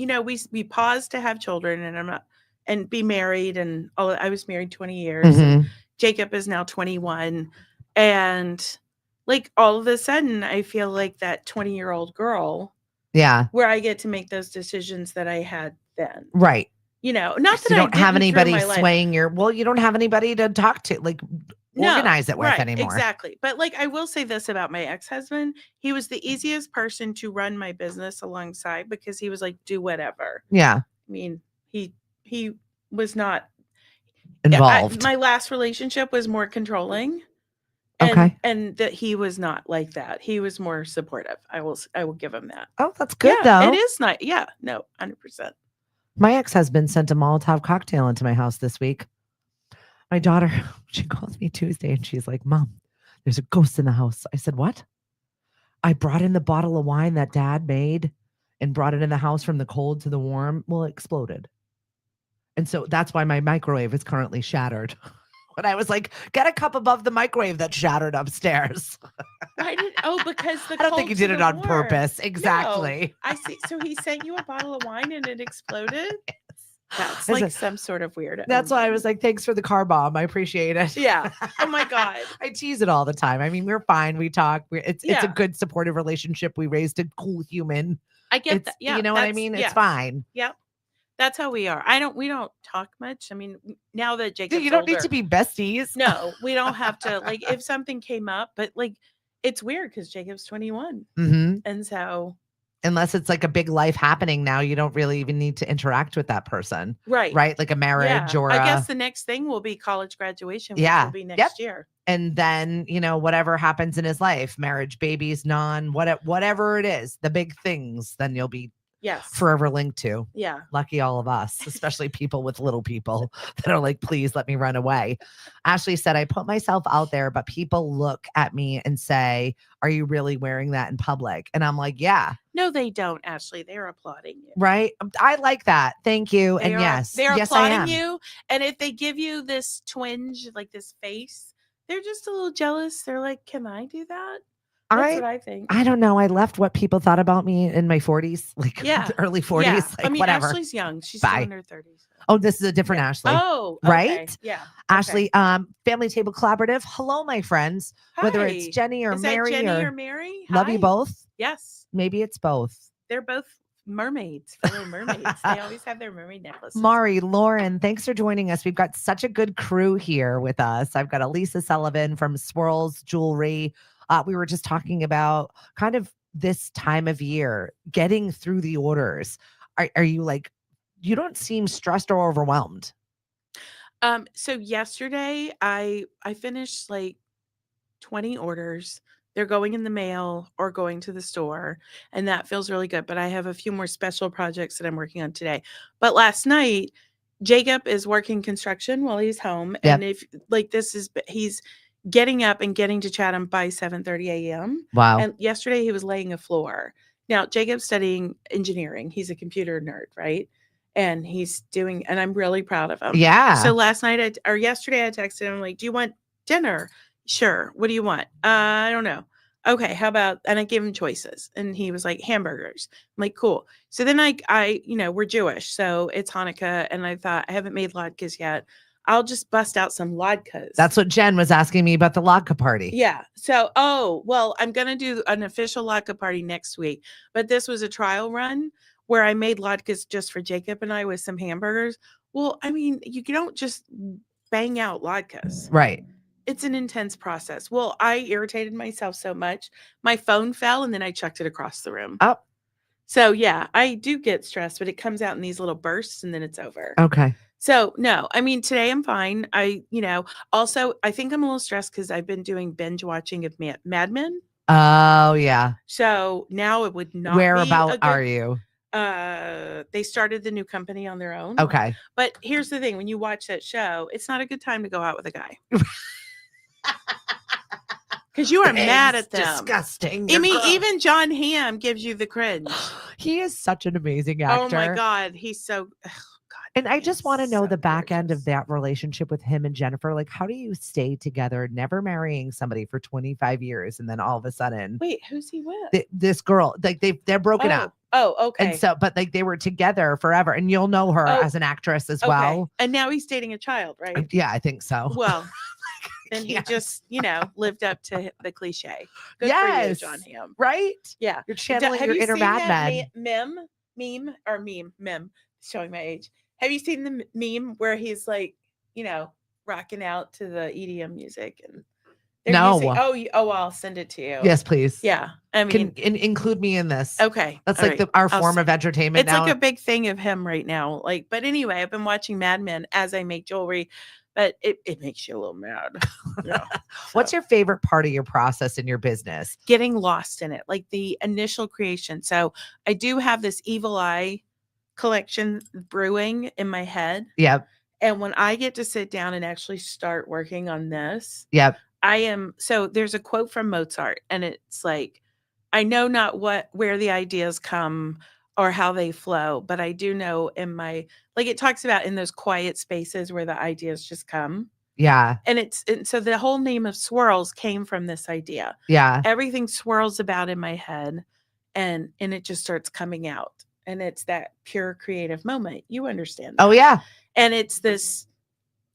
We paused to have children and be married and all. I was married 20 years and Mhm. Jacob is now 21. And like all of a sudden I feel like that 20-year-old girl Yeah. where I get to make those decisions that I had then. Right. Not 'Cause that you I don't have didn't through anybody my life. swaying you don't have anybody to talk to, like, organize it with right, anymore. exactly. But like I will say this about my ex-husband, he was the easiest person to run my business alongside because he was like, do whatever. Yeah. I mean, he was not Involved. my last relationship was more controlling. Okay. And that he was not like that. He was more supportive. I will give him that. Oh, that's good though. It is nice. Yeah, no, 100%. My ex-husband sent a Molotov cocktail into my house this week. My daughter, she calls me Tuesday and she's like, Mom, there's a ghost in the house. I said, what? I brought in the bottle of wine that dad made and brought it in the house from the cold to the warm. Well, it exploded. And so that's why my microwave is currently shattered. But I was like, get a cup above the microwave that shattered upstairs. Because the I don't think he cold did to it the on warm. purpose. No, Exactly. I see. So he sent you a bottle of wine and it exploded? That's I like said- some sort of weird. That's why I was like, thanks for the car bomb. I appreciate it. Yeah. Oh my God. I tease it all the time. I mean, we're fine. We talk. It's a good supportive relationship. We raised a cool human. I get that. Yeah. You know what I mean? It's fine. Yep. That's how we are. We don't talk much. I mean, now that Jacob's Dude, you don't older, need to be besties. No, we don't have to. Like, if something came up, but like, it's weird because Jacob's 21. Mm-hmm. And so, unless it's like a big life happening now, you don't really even need to interact with that person. right. Like a marriage or I guess the next thing will be college graduation, which will be next year. And then, whatever happens in his life, marriage, babies, whatever it is, the big things, then you'll be forever linked to. Yeah. Lucky all of us, especially people with little people that are like, please let me run away. Ashley said, I put myself out there, but people look at me and say, are you really wearing that in public? And I'm like, yeah. No, they don't, Ashley. They're applauding you. Right. I like that. Thank you. They're applauding you. And if they give you this twinge, like this face, they're just a little jealous. They're like, can I do that? That's what I think. I don't know. I left what people thought about me in my 40s, like early 40s. Yeah. Like, I mean, whatever. Ashley's young. She's still in her 30s. Oh, this is a different Ashley. Oh, okay. Right? Yeah. Ashley, Family Table Collaborative. Hello, my friends. Hi. Whether it's Jenny or Mary. Or Mary? Love you both. Yes. Maybe it's both. They're both mermaids, fellow mermaids. They always have their mermaid necklaces. Mari, Lauren, thanks for joining us. We've got such a good crew here with us. I've got Elisa Sullivan from Swirls Jewelry. We were just talking about kind of this time of year, getting through the orders. Are you like, you don't seem stressed or overwhelmed? So yesterday I finished like 20 orders. They're going in the mail or going to the store, and that feels really good. But I have a few more special projects that I'm working on today. But last night, Jacob is working construction while he's home. And if like he's getting up and getting to Chatham by 7:30 a.m. Wow. And yesterday he was laying a floor. Now, Jacob's studying engineering. He's a computer nerd, right? And and I'm really proud of him. Yeah. So yesterday I texted him like, do you want dinner? Sure. What do you want? I don't know. Okay. How about, and I gave him choices and he was like hamburgers. I'm like, cool. So then we're Jewish. So it's Hanukkah. And I thought I haven't made latkes yet. I'll just bust out some latkes. That's what Jen was asking me about the latke party. Yeah. So, I'm going to do an official latke party next week, but this was a trial run where I made latkes just for Jacob and I with some hamburgers. Well, I mean, you don't just bang out latkes. Right. It's an intense process. Well, I irritated myself so much. My phone fell and then I chucked it across the room. Oh. So yeah, I do get stressed, but it comes out in these little bursts and then it's over. Okay. So no, I mean, today I'm fine. Also I think I'm a little stressed because I've been doing binge watching of Mad Men. Oh yeah. So now it would not Whereabout are you? They started the new company on their own. Okay. But here's the thing, when you watch that show, it's not a good time to go out with a guy. Because you are mad at them. Disgusting. I mean, even John Hamm gives you the cringe. He is such an amazing actor. Oh my God. He's so God. And I just want to know so the back end of gorgeous. that relationship with him and Jennifer. Like, how do you stay together, never marrying somebody for 25 years, and then all of a sudden, Wait, who's he with? this girl, like they're broken up. Oh, okay. And so, but like they were together forever, and you'll know her as an actress as well. And now he's dating a child, right? Yeah, I think so. Well, then he just, lived up to the cliche. Good for you, John Hamm. Right? Yeah. You're channeling your inner madman. Meme, showing my age. Have you seen the meme where he's like, rocking out to the EDM music and no. I'll send it to you. Yes, please. Yeah. I mean, include me in this. Okay. That's like our form of entertainment. It's now. Like a big thing of him right now. Like, but anyway, I've been watching Mad Men as I make jewelry, but it makes you a little mad. Yeah. What's your favorite part of your process in your business? Getting lost in it, like the initial creation. So I do have this Evil Eye collection brewing in my head. Yep. And when I get to sit down and actually start working on this, yep. So there's a quote from Mozart, and it's like, I know not where the ideas come or how they flow, but I do know it talks about in those quiet spaces where the ideas just come. Yeah. And so the whole name of Swirls came from this idea. Yeah. Everything swirls about in my head and it just starts coming out. And it's that pure creative moment. You understand that. Oh, yeah. And it's this,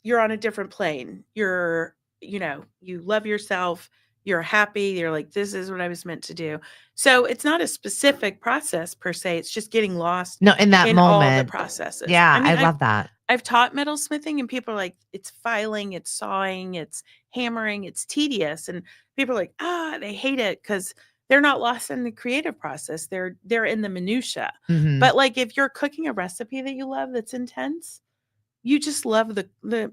you're on a different plane. You're, you love yourself. You're happy. You're like, this is what I was meant to do. So it's not a specific process per se. It's just getting lost. No, in that moment. All the processes. Yeah, I love that. I've taught metalsmithing and people are like, it's filing, it's sawing, it's hammering, it's tedious. And people are like, they hate it because they're not lost in the creative process. They're in the minutia. Mm-hmm. But like if you're cooking a recipe that you love that's intense, you just love the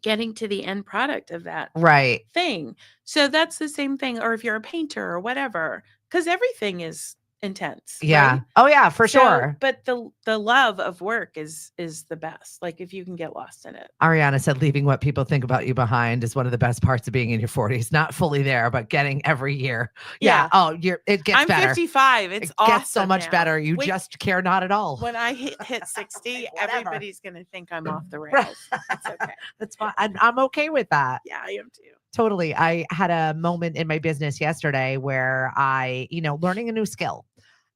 getting to the end product of that thing. So that's the same thing. Or if you're a painter or whatever, because everything is intense. Yeah. Right? Oh yeah, for sure. But the love of work is the best. Like if you can get lost in it. Ariana said leaving what people think about you behind is one of the best parts of being in your 40s. Not fully there, but getting every year. Yeah. Oh, it gets better. I'm 55. It gets so much better. You just care not at all. When I hit 60, everybody's gonna think I'm off the rails. That's okay. That's fine. I'm okay with that. Yeah, I am too. Totally. I had a moment in my business yesterday where I, learning a new skill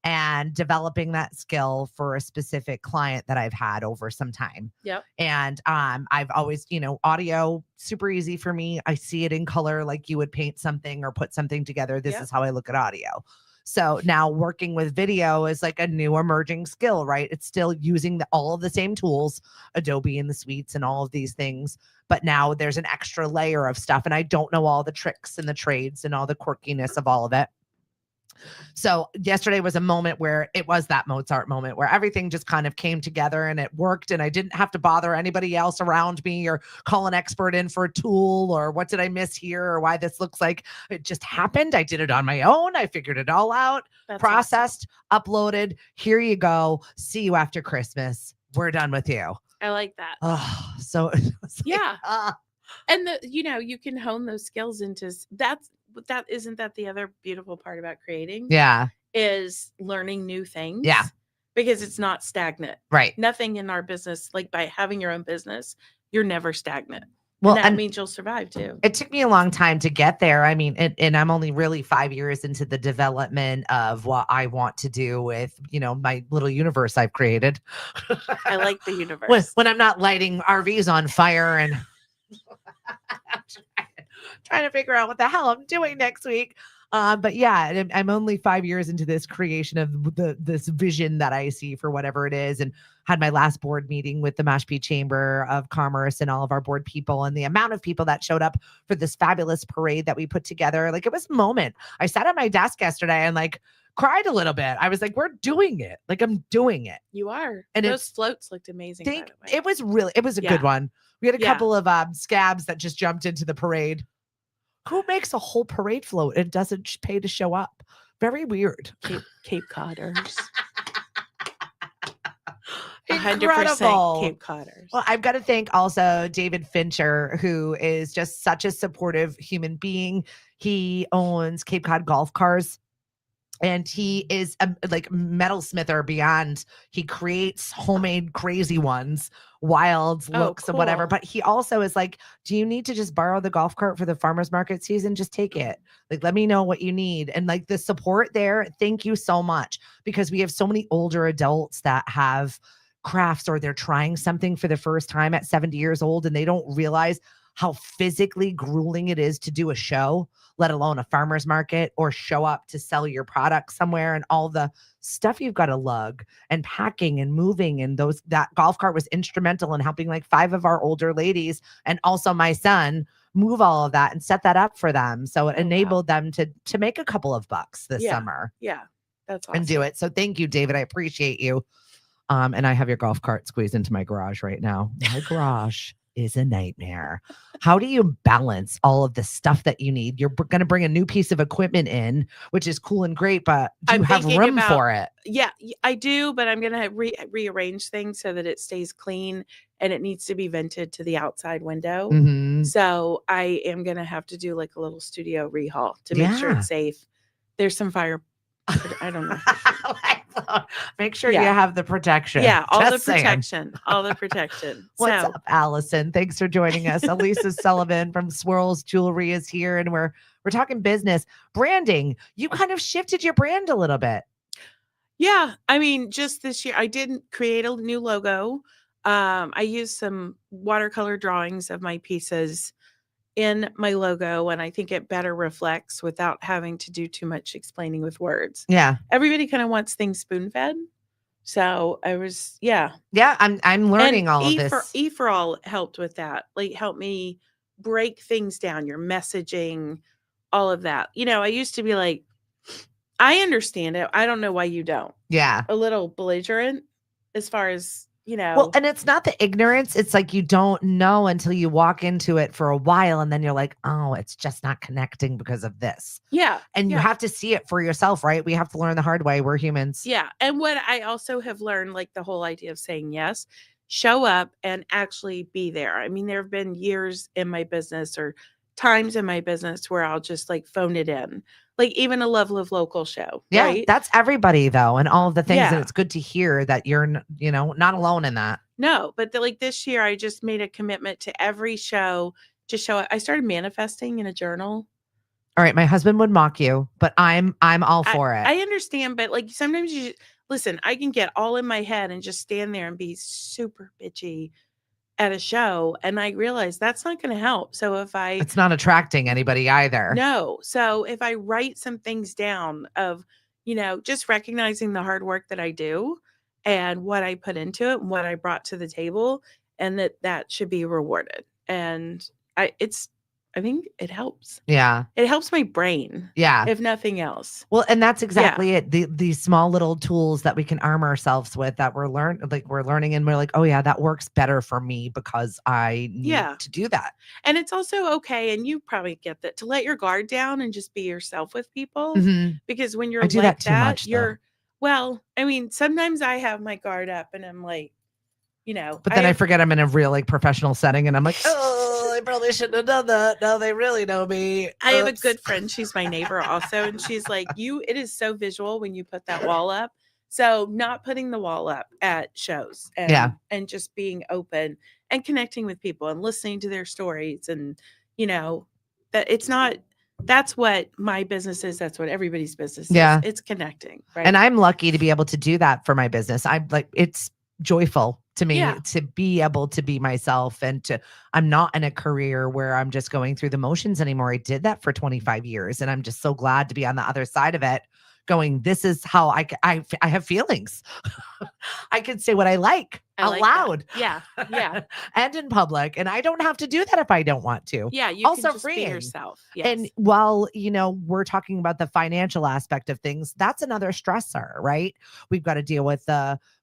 and developing that skill for a specific client that I've had over some time. Yep. And I've always, audio, super easy for me. I see it in color like you would paint something or put something together. This is how I look at audio. So now working with video is like a new emerging skill, right? It's still using all of the same tools, Adobe and the suites and all of these things. But now there's an extra layer of stuff. And I don't know all the tricks and the trades and all the quirkiness of all of it. So yesterday was a moment where it was that Mozart moment where everything just kind of came together and it worked. And I didn't have to bother anybody else around me or call an expert in for a tool or what did I miss here or why this looks like it just happened. I did it on my own. I figured it all out, processed, uploaded. Here you go. See you after Christmas. We're done with you. I like that. Oh, so yeah. And you can hone those skills into isn't that the other beautiful part about creating? Yeah. Is learning new things. Yeah. Because it's not stagnant. Right. Nothing in our business, like by having your own business, you're never stagnant. Well, and that means you'll survive too. It took me a long time to get there. I mean, and I'm only really 5 years into the development of what I want to do with, my little universe I've created. I like the universe. When I'm not lighting RVs on fire and trying to figure out what the hell I'm doing next week. But yeah, I'm only 5 years into this creation of this vision that I see for whatever it is, and had my last board meeting with the Mashpee Chamber of Commerce and all of our board people, and the amount of people that showed up for this fabulous parade that we put together. Like it was a moment. I sat at my desk yesterday and cried a little bit. I was like, we're doing it. Like I'm doing it. You are. And those floats looked amazing. By the way. It was a good one. We had a couple of scabs that just jumped into the parade. Who makes a whole parade float and doesn't pay to show up? Very weird. Cape Codders. 100% incredible. Cape Codders. Well, I've got to thank also David Fincher, who is just such a supportive human being. He owns Cape Cod golf cars. And he is a like metalsmither beyond. He creates homemade crazy ones, wild looks and whatever. Cool. But he also is like, do you need to just borrow the golf cart for the farmer's market season? Just take it. Like, let me know what you need. And like the support there, thank you so much. Because we have so many older adults that have crafts or they're trying something for the first time at 70 years old and they don't realize how physically grueling it is to do a show, let alone a farmer's market or show up to sell your product somewhere and all the stuff you've got to lug and packing and moving. And that golf cart was instrumental in helping like 5 of our older ladies and also my son move all of that and set that up for them. So it enabled them to make a couple of bucks this summer. Yeah. That's awesome. And do it. So thank you, David. I appreciate you. And I have your golf cart squeezed into my garage right now. My garage is a nightmare. How do you balance all of the stuff that you need? You're going to bring a new piece of equipment in, which is cool and great, but do you have room for it? Yeah, I do, but I'm going to rearrange things so that it stays clean and it needs to be vented to the outside window. Mm-hmm. So I am going to have to do like a little studio rehaul to make sure it's safe. There's some fire. I don't know. Make sure you have the protection. Yeah, all the protection. All the protection. What's up, Allison? Thanks for joining us. Elisa Sullivan from Swirls Jewelry is here, and we're talking business. Branding. You kind of shifted your brand a little bit. Yeah. I mean, just this year, I didn't create a new logo. I used some watercolor drawings of my pieces in my logo, and I think it better reflects without having to do too much explaining with words. Yeah. Everybody kind of wants things spoon-fed. So I was, Yeah, I'm learning all of this. E for all helped with that. Like helped me break things down, your messaging, all of that. You know, I used to be like, I understand it. I don't know why you don't. Yeah. A little belligerent as far as, you know. Well, and it's not the ignorance. It's like you don't know until you walk into it for a while. And then you're like, oh, it's just not connecting because of this. Yeah. And you have to see it for yourself, right? We have to learn the hard way. We're humans. Yeah. And what I also have learned, like the whole idea of saying yes, show up and actually be there. I mean, there have been years in my business or times in my business where I'll just like phone it in. Like even a Love Live Local show. Yeah, right? That's everybody though. And all of the things. And it's good to hear that you're, not alone in that. No, but like this year, I just made a commitment to every show to show up. I started manifesting in a journal. All right. My husband would mock you, but I'm all for it. I understand, but like sometimes listen, I can get all in my head and just stand there and be super bitchy at a show. And I realize that's not going to help. So it's not attracting anybody either. No. So if I write some things down of, just recognizing the hard work that I do and what I put into it and what I brought to the table, and that should be rewarded. And I think it helps. Yeah. It helps my brain. Yeah. If nothing else. Well, and that's exactly it. These small little tools that we can arm ourselves with that we're learning and we're like, oh yeah, that works better for me because I need to do that. And it's also okay. And you probably get that, to let your guard down and just be yourself with people. Mm-hmm. Because when you're I do like that too much, well, I mean, sometimes I have my guard up and I'm like, but then I forget I'm in a real professional setting and I'm like, oh, I probably shouldn't have done that. Now they really know me. Oops. I have a good friend. She's my neighbor also. And she's like, it is so visual when you put that wall up. So not putting the wall up at shows and just being open and connecting with people and listening to their stories. And, that it's not, that's what my business is. That's what everybody's business is. It's connecting. Right. And I'm lucky to be able to do that for my business. I'm like, it's joyful to me to be able to be myself and I'm not in a career where I'm just going through the motions anymore. I did that for 25 years and I'm just so glad to be on the other side of it going, this is how I have feelings. I can say what I like out loud. Yeah. And in public. And I don't have to do that if I don't want to. Yeah. You also can just freeing. Be yourself. Yes. And while, we're talking about the financial aspect of things, that's another stressor, right? We've got to deal with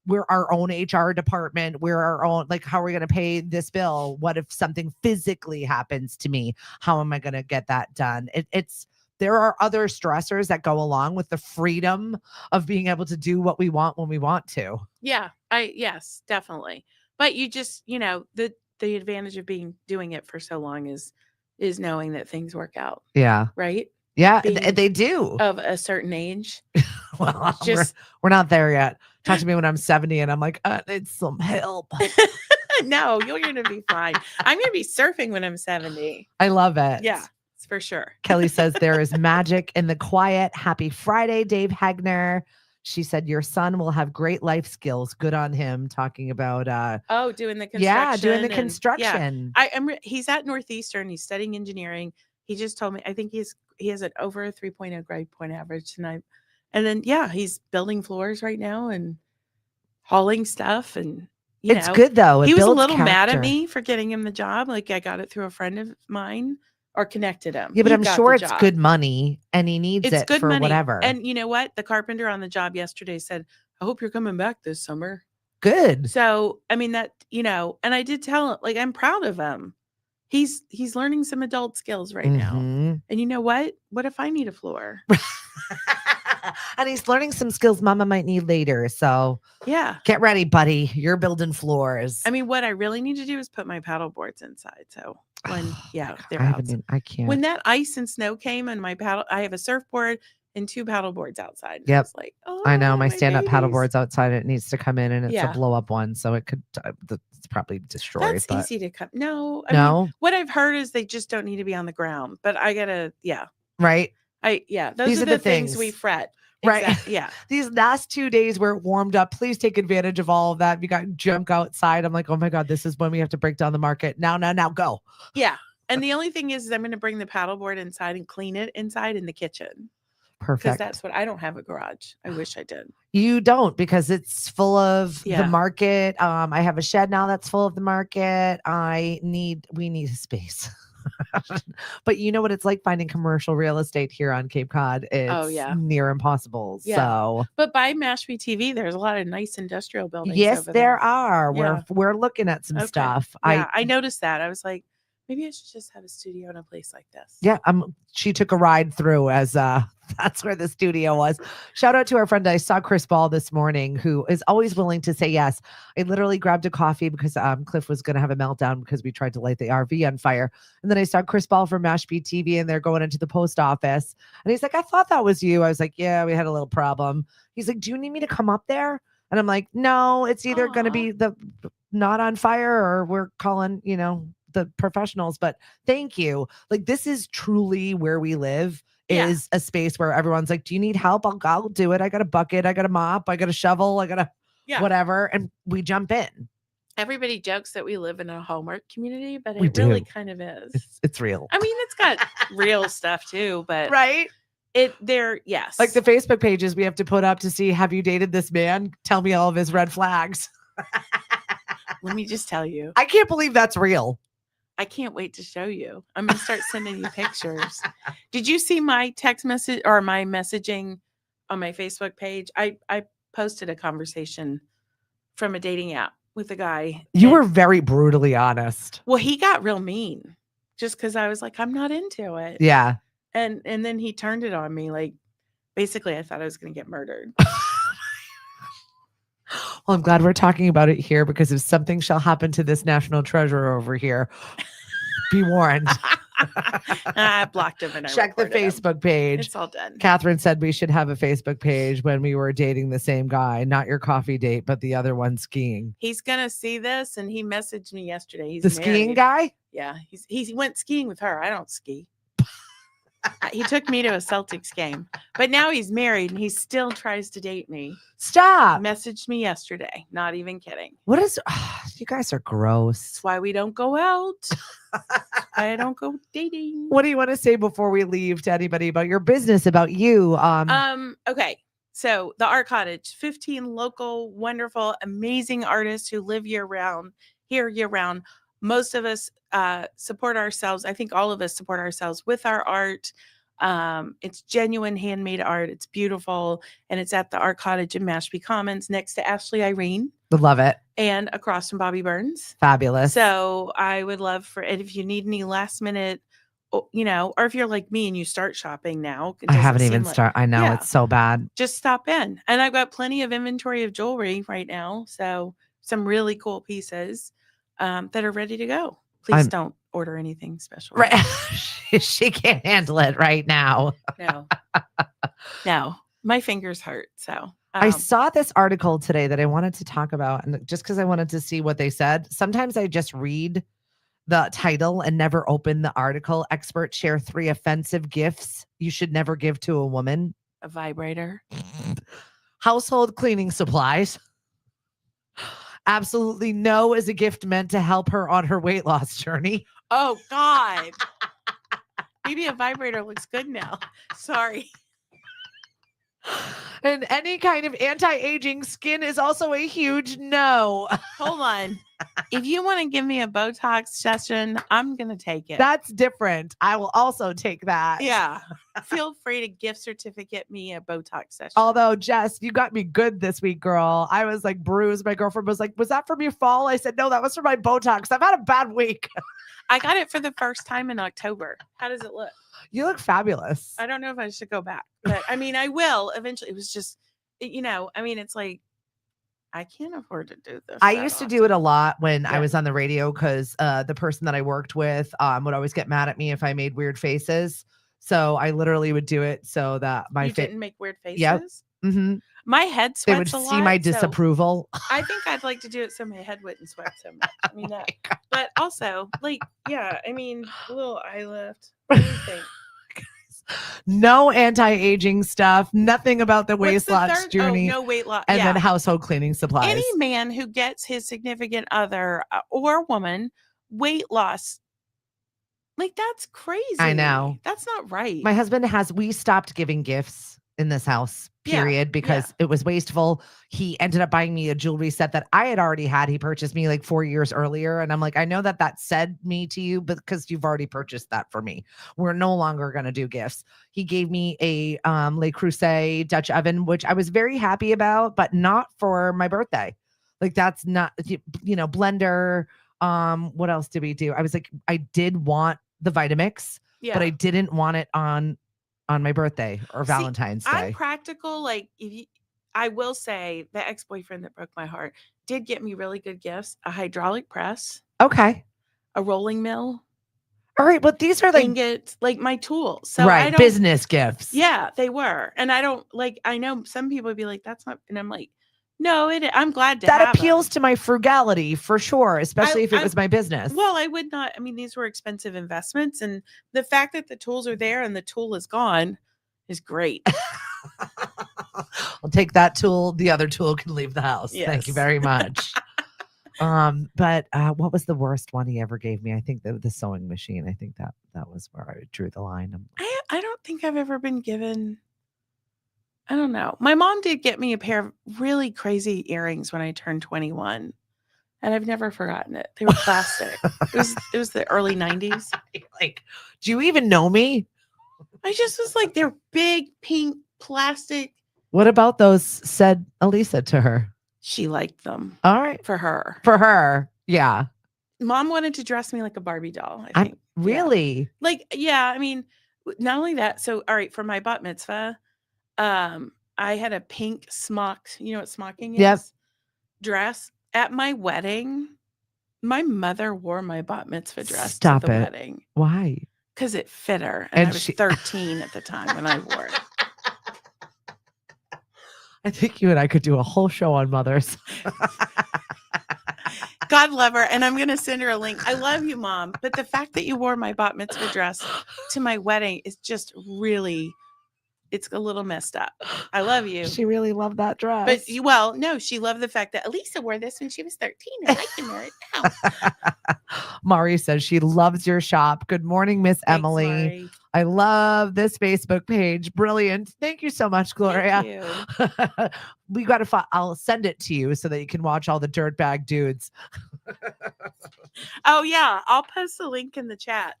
we're our own HR department. We're our own, how are we going to pay this bill? What if something physically happens to me? How am I going to get that done? It's there are other stressors that go along with the freedom of being able to do what we want when we want to. Yeah. Yes, definitely. But you just, the advantage of doing it for so long is knowing that things work out. Yeah. Right? Yeah, Being they do. of a certain age. Well, Just we're not there yet. Talk to me when I'm 70 and I'm like, I need some help. no, you're going to be fine. I'm going to be surfing when I'm 70. I love it. Yeah, it's for sure. Kelly says there is magic in the quiet. Happy Friday, Dave Hagner. She said your son will have great life skills. Good on him. Talking about doing the construction. Yeah, doing the construction. He's at Northeastern. He's studying engineering. He just told me, I think he has an over a 3.0 grade point average tonight. And then he's building floors right now and hauling stuff, and it's good though. He was a little mad at me for getting him the job. Like, I got it through a friend of mine or connected him. Yeah, but I'm sure it's good money and he needs it for money. Whatever. And you know what? The carpenter on the job yesterday said, I hope you're coming back this summer. Good. So, I mean, that, and I did tell him, like, I'm proud of him. He's learning some adult skills right now. And you know what? What if I need a floor? And he's learning some skills mama might need later. So yeah, get ready, buddy. You're building floors. I mean, what I really need to do is put my paddle boards inside. So when, they're outside. I can't. When that ice and snow came and I have a surfboard and 2 paddle boards outside. Yep. It's like, I know my stand-up paddle board's outside. It needs to come in and it's a blow-up one. So it could, it's probably destroyed. That's easy to come. No. I mean, what I've heard is they just don't need to be on the ground. But I gotta, Right. Those are the things we fret. Right. Exactly. Yeah. These last 2 days where it warmed up, please take advantage of all of that. You got junk outside. I'm like, oh my God, this is when we have to break down the market. Now, go. Yeah. And the only thing is I'm going to bring the paddleboard inside and clean it inside in the kitchen. Perfect. Because that's what I don't have a garage. I wish I did. You don't, because it's full of the market. I have a shed now that's full of the market. We need a space. But you know what it's like finding commercial real estate here on Cape Cod. It's near impossible. Yeah. So, but by Mashpee TV, there's a lot of nice industrial buildings. Yes, there are. Yeah. We're looking at some stuff. Yeah, I noticed that. I was like, maybe I should just have a studio in a place like this. Yeah, she took a ride through as that's where the studio was. Shout out to our friend. I saw Chris Ball this morning, who is always willing to say yes. I literally grabbed a coffee because Cliff was going to have a meltdown because we tried to light the RV on fire. And then I saw Chris Ball from Mashpee TV and they're going into the post office. And he's like, I thought that was you. I was like, yeah, we had a little problem. He's like, do you need me to come up there? And I'm like, no, it's either going to be the not on fire or we're calling, the professionals. But thank you. Like, this is truly where we live, is a space where everyone's like, do you need help? I'll do it. I got a bucket. I got a mop. I got a shovel. I got a whatever. And we jump in. Everybody jokes that we live in a Hallmark community, but it really kind of is. It's real. I mean, it's got real stuff too, but right. Yes. Like the Facebook pages we have to put up to see, have you dated this man? Tell me all of his red flags. Let me just tell you. I can't believe that's real. I can't wait to show you. I'm going to start sending you pictures. Did you see my text message or my messaging on my Facebook page? I posted a conversation from a dating app with a guy. You were very brutally honest. Well, he got real mean just because I was like, I'm not into it. Yeah. And then he turned it on me. Like, basically, I thought I was going to get murdered. Well, I'm glad we're talking about it here, because if something shall happen to this national treasure over here, be warned. I blocked him and check the Facebook page. It's all done. Catherine said we should have a Facebook page when we were dating the same guy, not your coffee date, but the other one skiing. He's going to see this, and he messaged me yesterday. He's the married. Skiing guy? Yeah. He went skiing with her. I don't ski. He took me to a Celtics game, but now he's married and he still tries to date me. Stop. Messaged me yesterday. Not even kidding. You guys are gross. That's why we don't go out. I don't go dating. What do you want to say before we leave to anybody about your business, about you? Okay. So the Art Cottage, 15 local, wonderful, amazing artists who live year round. Most of us support ourselves. I think all of us support ourselves with our art. It's genuine handmade art. It's beautiful. And it's at the Art Cottage in Mashpee Commons next to Ashley Irene. Love it. And across from Bobby Burns. Fabulous. So I would love and if you need any last minute or if you're like me and you start shopping now, it I doesn't haven't even seem like, started. I know yeah, it's so bad. just stop in. And I've got plenty of inventory of jewelry right now. So some really cool pieces that are ready to go. Please I'm don't order anything special. right. She can't handle it right now. No, no, my fingers hurt. So I saw this article today that I wanted to talk about, and just because I wanted to see what they said. Sometimes I just read the title and never open the article. Experts share 3 offensive gifts you should never give to a woman. a vibrator. Household cleaning supplies. Absolutely no is a gift meant to help her on her weight loss journey. Oh, God. Maybe a vibrator looks good now. Sorry. And any kind of anti-aging skin is also a huge no. Hold on. If you want to give me a Botox session, I'm going to take it. That's different. I will also take that. Yeah. Feel free to gift certificate me a Botox session. Although, Jess, you got me good this week, girl. I was like bruised. My girlfriend was like, was that from your fall? I said, no, that was for my Botox. I've had a bad week. I got it for the first time in October. How does it look? You look fabulous. I don't know if I should go back, but I mean, I will eventually. It was just, I mean, it's like, I can't afford to do this. I used to do it a lot when I Yeah. was on the radio because the person that I worked with would always get mad at me if I made weird faces. So I literally would do it so that my You didn't make weird faces? Yep. Mm-hmm. My head They would sweats a see lot. my so disapproval. I think I'd like to do it so my head wouldn't sweat so much. I mean, that. But also, like, yeah, I mean, a little eye lift. What do you think? No anti-aging stuff. Nothing about the weight loss journey. Oh, no weight loss. And then household cleaning supplies. Any man who gets his significant other or woman weight loss, like, that's crazy. I know. That's not right. My husband we stopped giving gifts in this house, period, because it was wasteful. He ended up buying me a jewelry set that I had already had. He purchased me like 4 years earlier. And I'm like, I know that said me to you, but because you've already purchased that for me. We're no longer going to do gifts. He gave me a Le Creuset Dutch oven, which I was very happy about, but not for my birthday. Like, that's not, blender. What else did we do? I was like, I did want the Vitamix, but I didn't want it on my birthday or Valentine's Day. I'm practical. Like, I will say the ex-boyfriend that broke my heart did get me really good gifts: a hydraulic press, okay, a rolling mill. All right, but these are like ingots, like my tools. So right, business gifts. Yeah, they were, and I don't like. I know some people would be like, "That's not," and I'm like, "No, I'm glad to that have appeals them. to my frugality for sure, especially if it was my business." Well, I would not. I mean, these were expensive investments, and the fact that the tools are there and the tool is gone is great. I'll take that tool. The other tool can leave the house. Yes. Thank you very much. But what was the worst one he ever gave me? I think the sewing machine. I think that was where I drew the line. I don't think I've ever been given. I don't know. My mom did get me a pair of really crazy earrings when I turned 21, and I've never forgotten it. They were plastic. It was the early 90s. Like, do you even know me? I just was like, they're big pink plastic. What about those? Said Elisa to her. She liked them. All right. For her. For her. Yeah. Mom wanted to dress me like a Barbie doll, I think. Really? Yeah. Like, yeah, I mean, not only that. So, all right, for my bat mitzvah, I had a pink smock. You know what smocking is? Yep. Dress. At my wedding, my mother wore my bat mitzvah dress to the wedding. Why? Because it fit her. And I was 13 at the time when I wore it. I think you and I could do a whole show on mothers. God love her. And I'm going to send her a link. I love you, Mom. But the fact that you wore my bat mitzvah dress to my wedding is just really, it's a little messed up. I love you. She really loved that dress. But, no, she loved the fact that Elisa wore this when she was 13 and I can wear it now. Mari says she loves your shop. Good morning, Miss Emily. Mari. I love this Facebook page. Brilliant. Thank you so much, Gloria. Thank you. We got to I'll send it to you so that you can watch all the dirtbag dudes. Oh, yeah. I'll post the link in the chat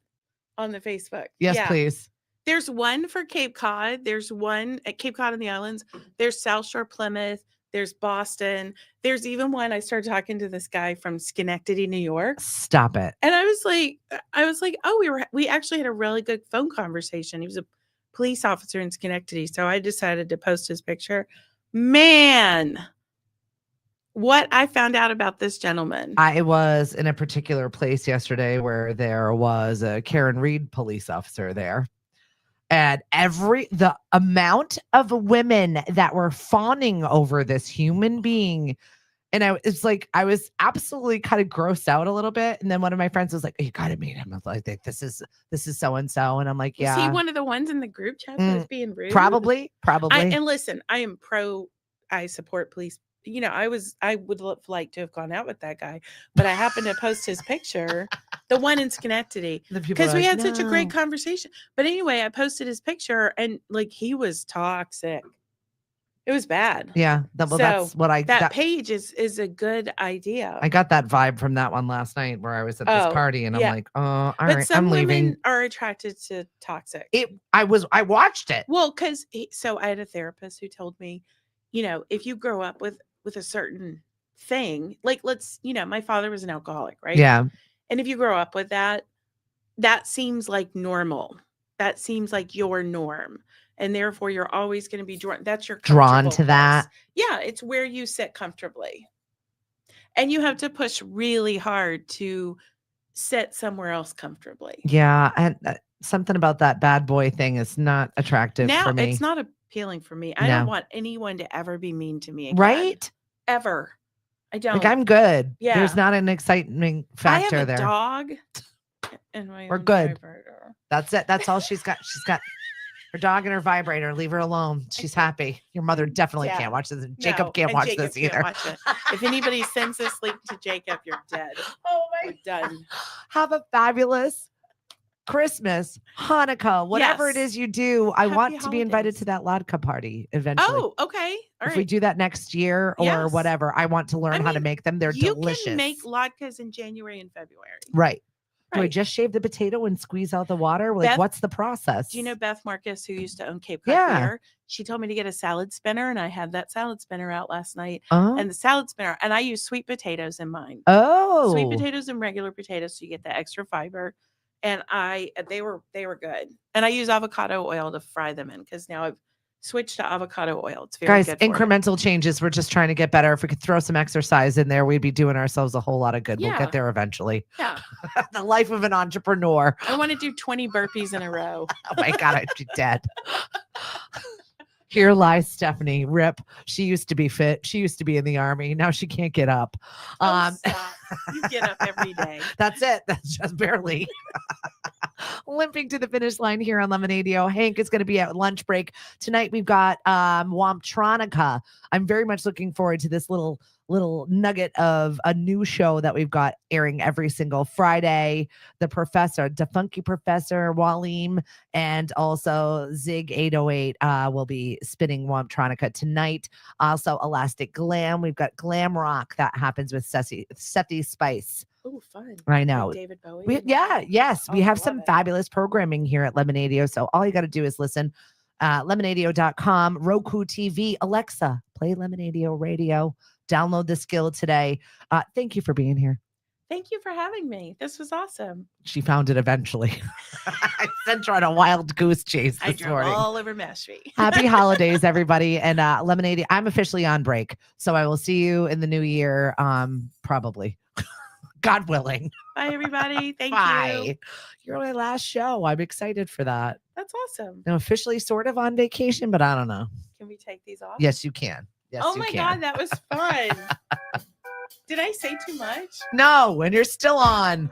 on the Facebook. Yes, please. There's one for Cape Cod. There's one at Cape Cod and the Islands. There's South Shore Plymouth. There's Boston. There's even one I started talking to this guy from Schenectady, New York. Stop it. And I was like, oh, we actually had a really good phone conversation. He was a police officer in Schenectady. So I decided to post his picture. Man, what I found out about this gentleman. I was in a particular place yesterday where there was a Karen Reed police officer there. And the amount of women that were fawning over this human being. And it's like, I was absolutely kind of grossed out a little bit. And then one of my friends was like, oh, you got to meet him. I was like, this is so-and-so. And I'm like, yeah. Was he one of the ones in the group chat that was being rude? Probably. And listen, I support police. I would like to have gone out with that guy, but I happened to post his picture, the one in Schenectady, because we had such a great conversation. But anyway, I posted his picture and like, he was toxic. It was bad. Yeah. That's what that page is a good idea. I got that vibe from that one last night where I was at this party and I'm like, oh, all right, some I'm leaving. Women are attracted to toxic. I watched it. Well, so I had a therapist who told me, if you grow up with a certain thing, like my father was an alcoholic, right? Yeah. And if you grow up with that seems like normal. That seems like your norm. And therefore you're always going to be drawn. That's your drawn to that. Yeah. It's where you sit comfortably. And you have to push really hard to sit somewhere else comfortably. Yeah. And something about that bad boy thing is not attractive for me. It's not appealing for me. I don't want anyone to ever be mean to me again. Right? Ever. I don't. Like, I'm good. Yeah. There's not an excitement factor there. I have a dog. We're good. Vibrator. That's it. That's all she's got. She's got her dog and her vibrator. Leave her alone. She's happy. Your mother definitely can't watch this. Jacob can't watch this either. Watch it. If anybody sends this link to Jacob, you're dead. Oh my! We're done. Have a fabulous Christmas, Hanukkah, whatever it is you do. I want to be invited to that latke party eventually. Oh, okay. All right. If we do that next year or whatever, I want to learn how to make them. They're delicious. You can make latkes in January and February. Right. Do I just shave the potato and squeeze out the water? Like, what's the process? Do you know Beth Marcus, who used to own Cape Cod Beer? She told me to get a salad spinner, and I had that salad spinner out last night. And the salad spinner, and I use sweet potatoes in mine. Oh, sweet potatoes and regular potatoes, so you get the extra fiber. And they were good. And I use avocado oil to fry them in because now I've switch to avocado oil. It's very good. Guys, incremental changes. We're just trying to get better. If we could throw some exercise in there, we'd be doing ourselves a whole lot of good. We'll get there eventually. Yeah. The life of an entrepreneur. I want to do 20 burpees in a row. Oh my God, I'd be dead. Here lies Stephanie. Rip. She used to be fit. She used to be in the army. Now she can't get up. Stop. You get up every day. That's it. That's just barely. Limping to the finish line here on Lemonadio. Hank is going to be at lunch break. Tonight we've got Womptronica. I'm very much looking forward to this little nugget of a new show that we've got airing every single Friday. The Funky Professor Waleem, and also Zig 808 will be spinning Womptronica tonight. Also Elastic Glam. We've got Glam Rock that happens with Sethi Spice. Oh, fun. I know. Like David Bowie. We have some fabulous programming here at Lemonadio. So all you got to do is listen. Lemonadio.com, Roku TV, Alexa, play Lemonadio Radio. Download the skill today. Thank you for being here. Thank you for having me. This was awesome. She found it eventually. I sent her on a wild goose chase this morning. All over Mass Street. Happy holidays, everybody. And Lemonadio, I'm officially on break. So I will see you in the new year, probably. God willing. Bye, everybody. Thank you. You're my last show. I'm excited for that. That's awesome. I'm officially sort of on vacation, but I don't know. Can we take these off? Yes, you can. Yes, oh my God, that was fun. Did I say too much? No, and you're still on.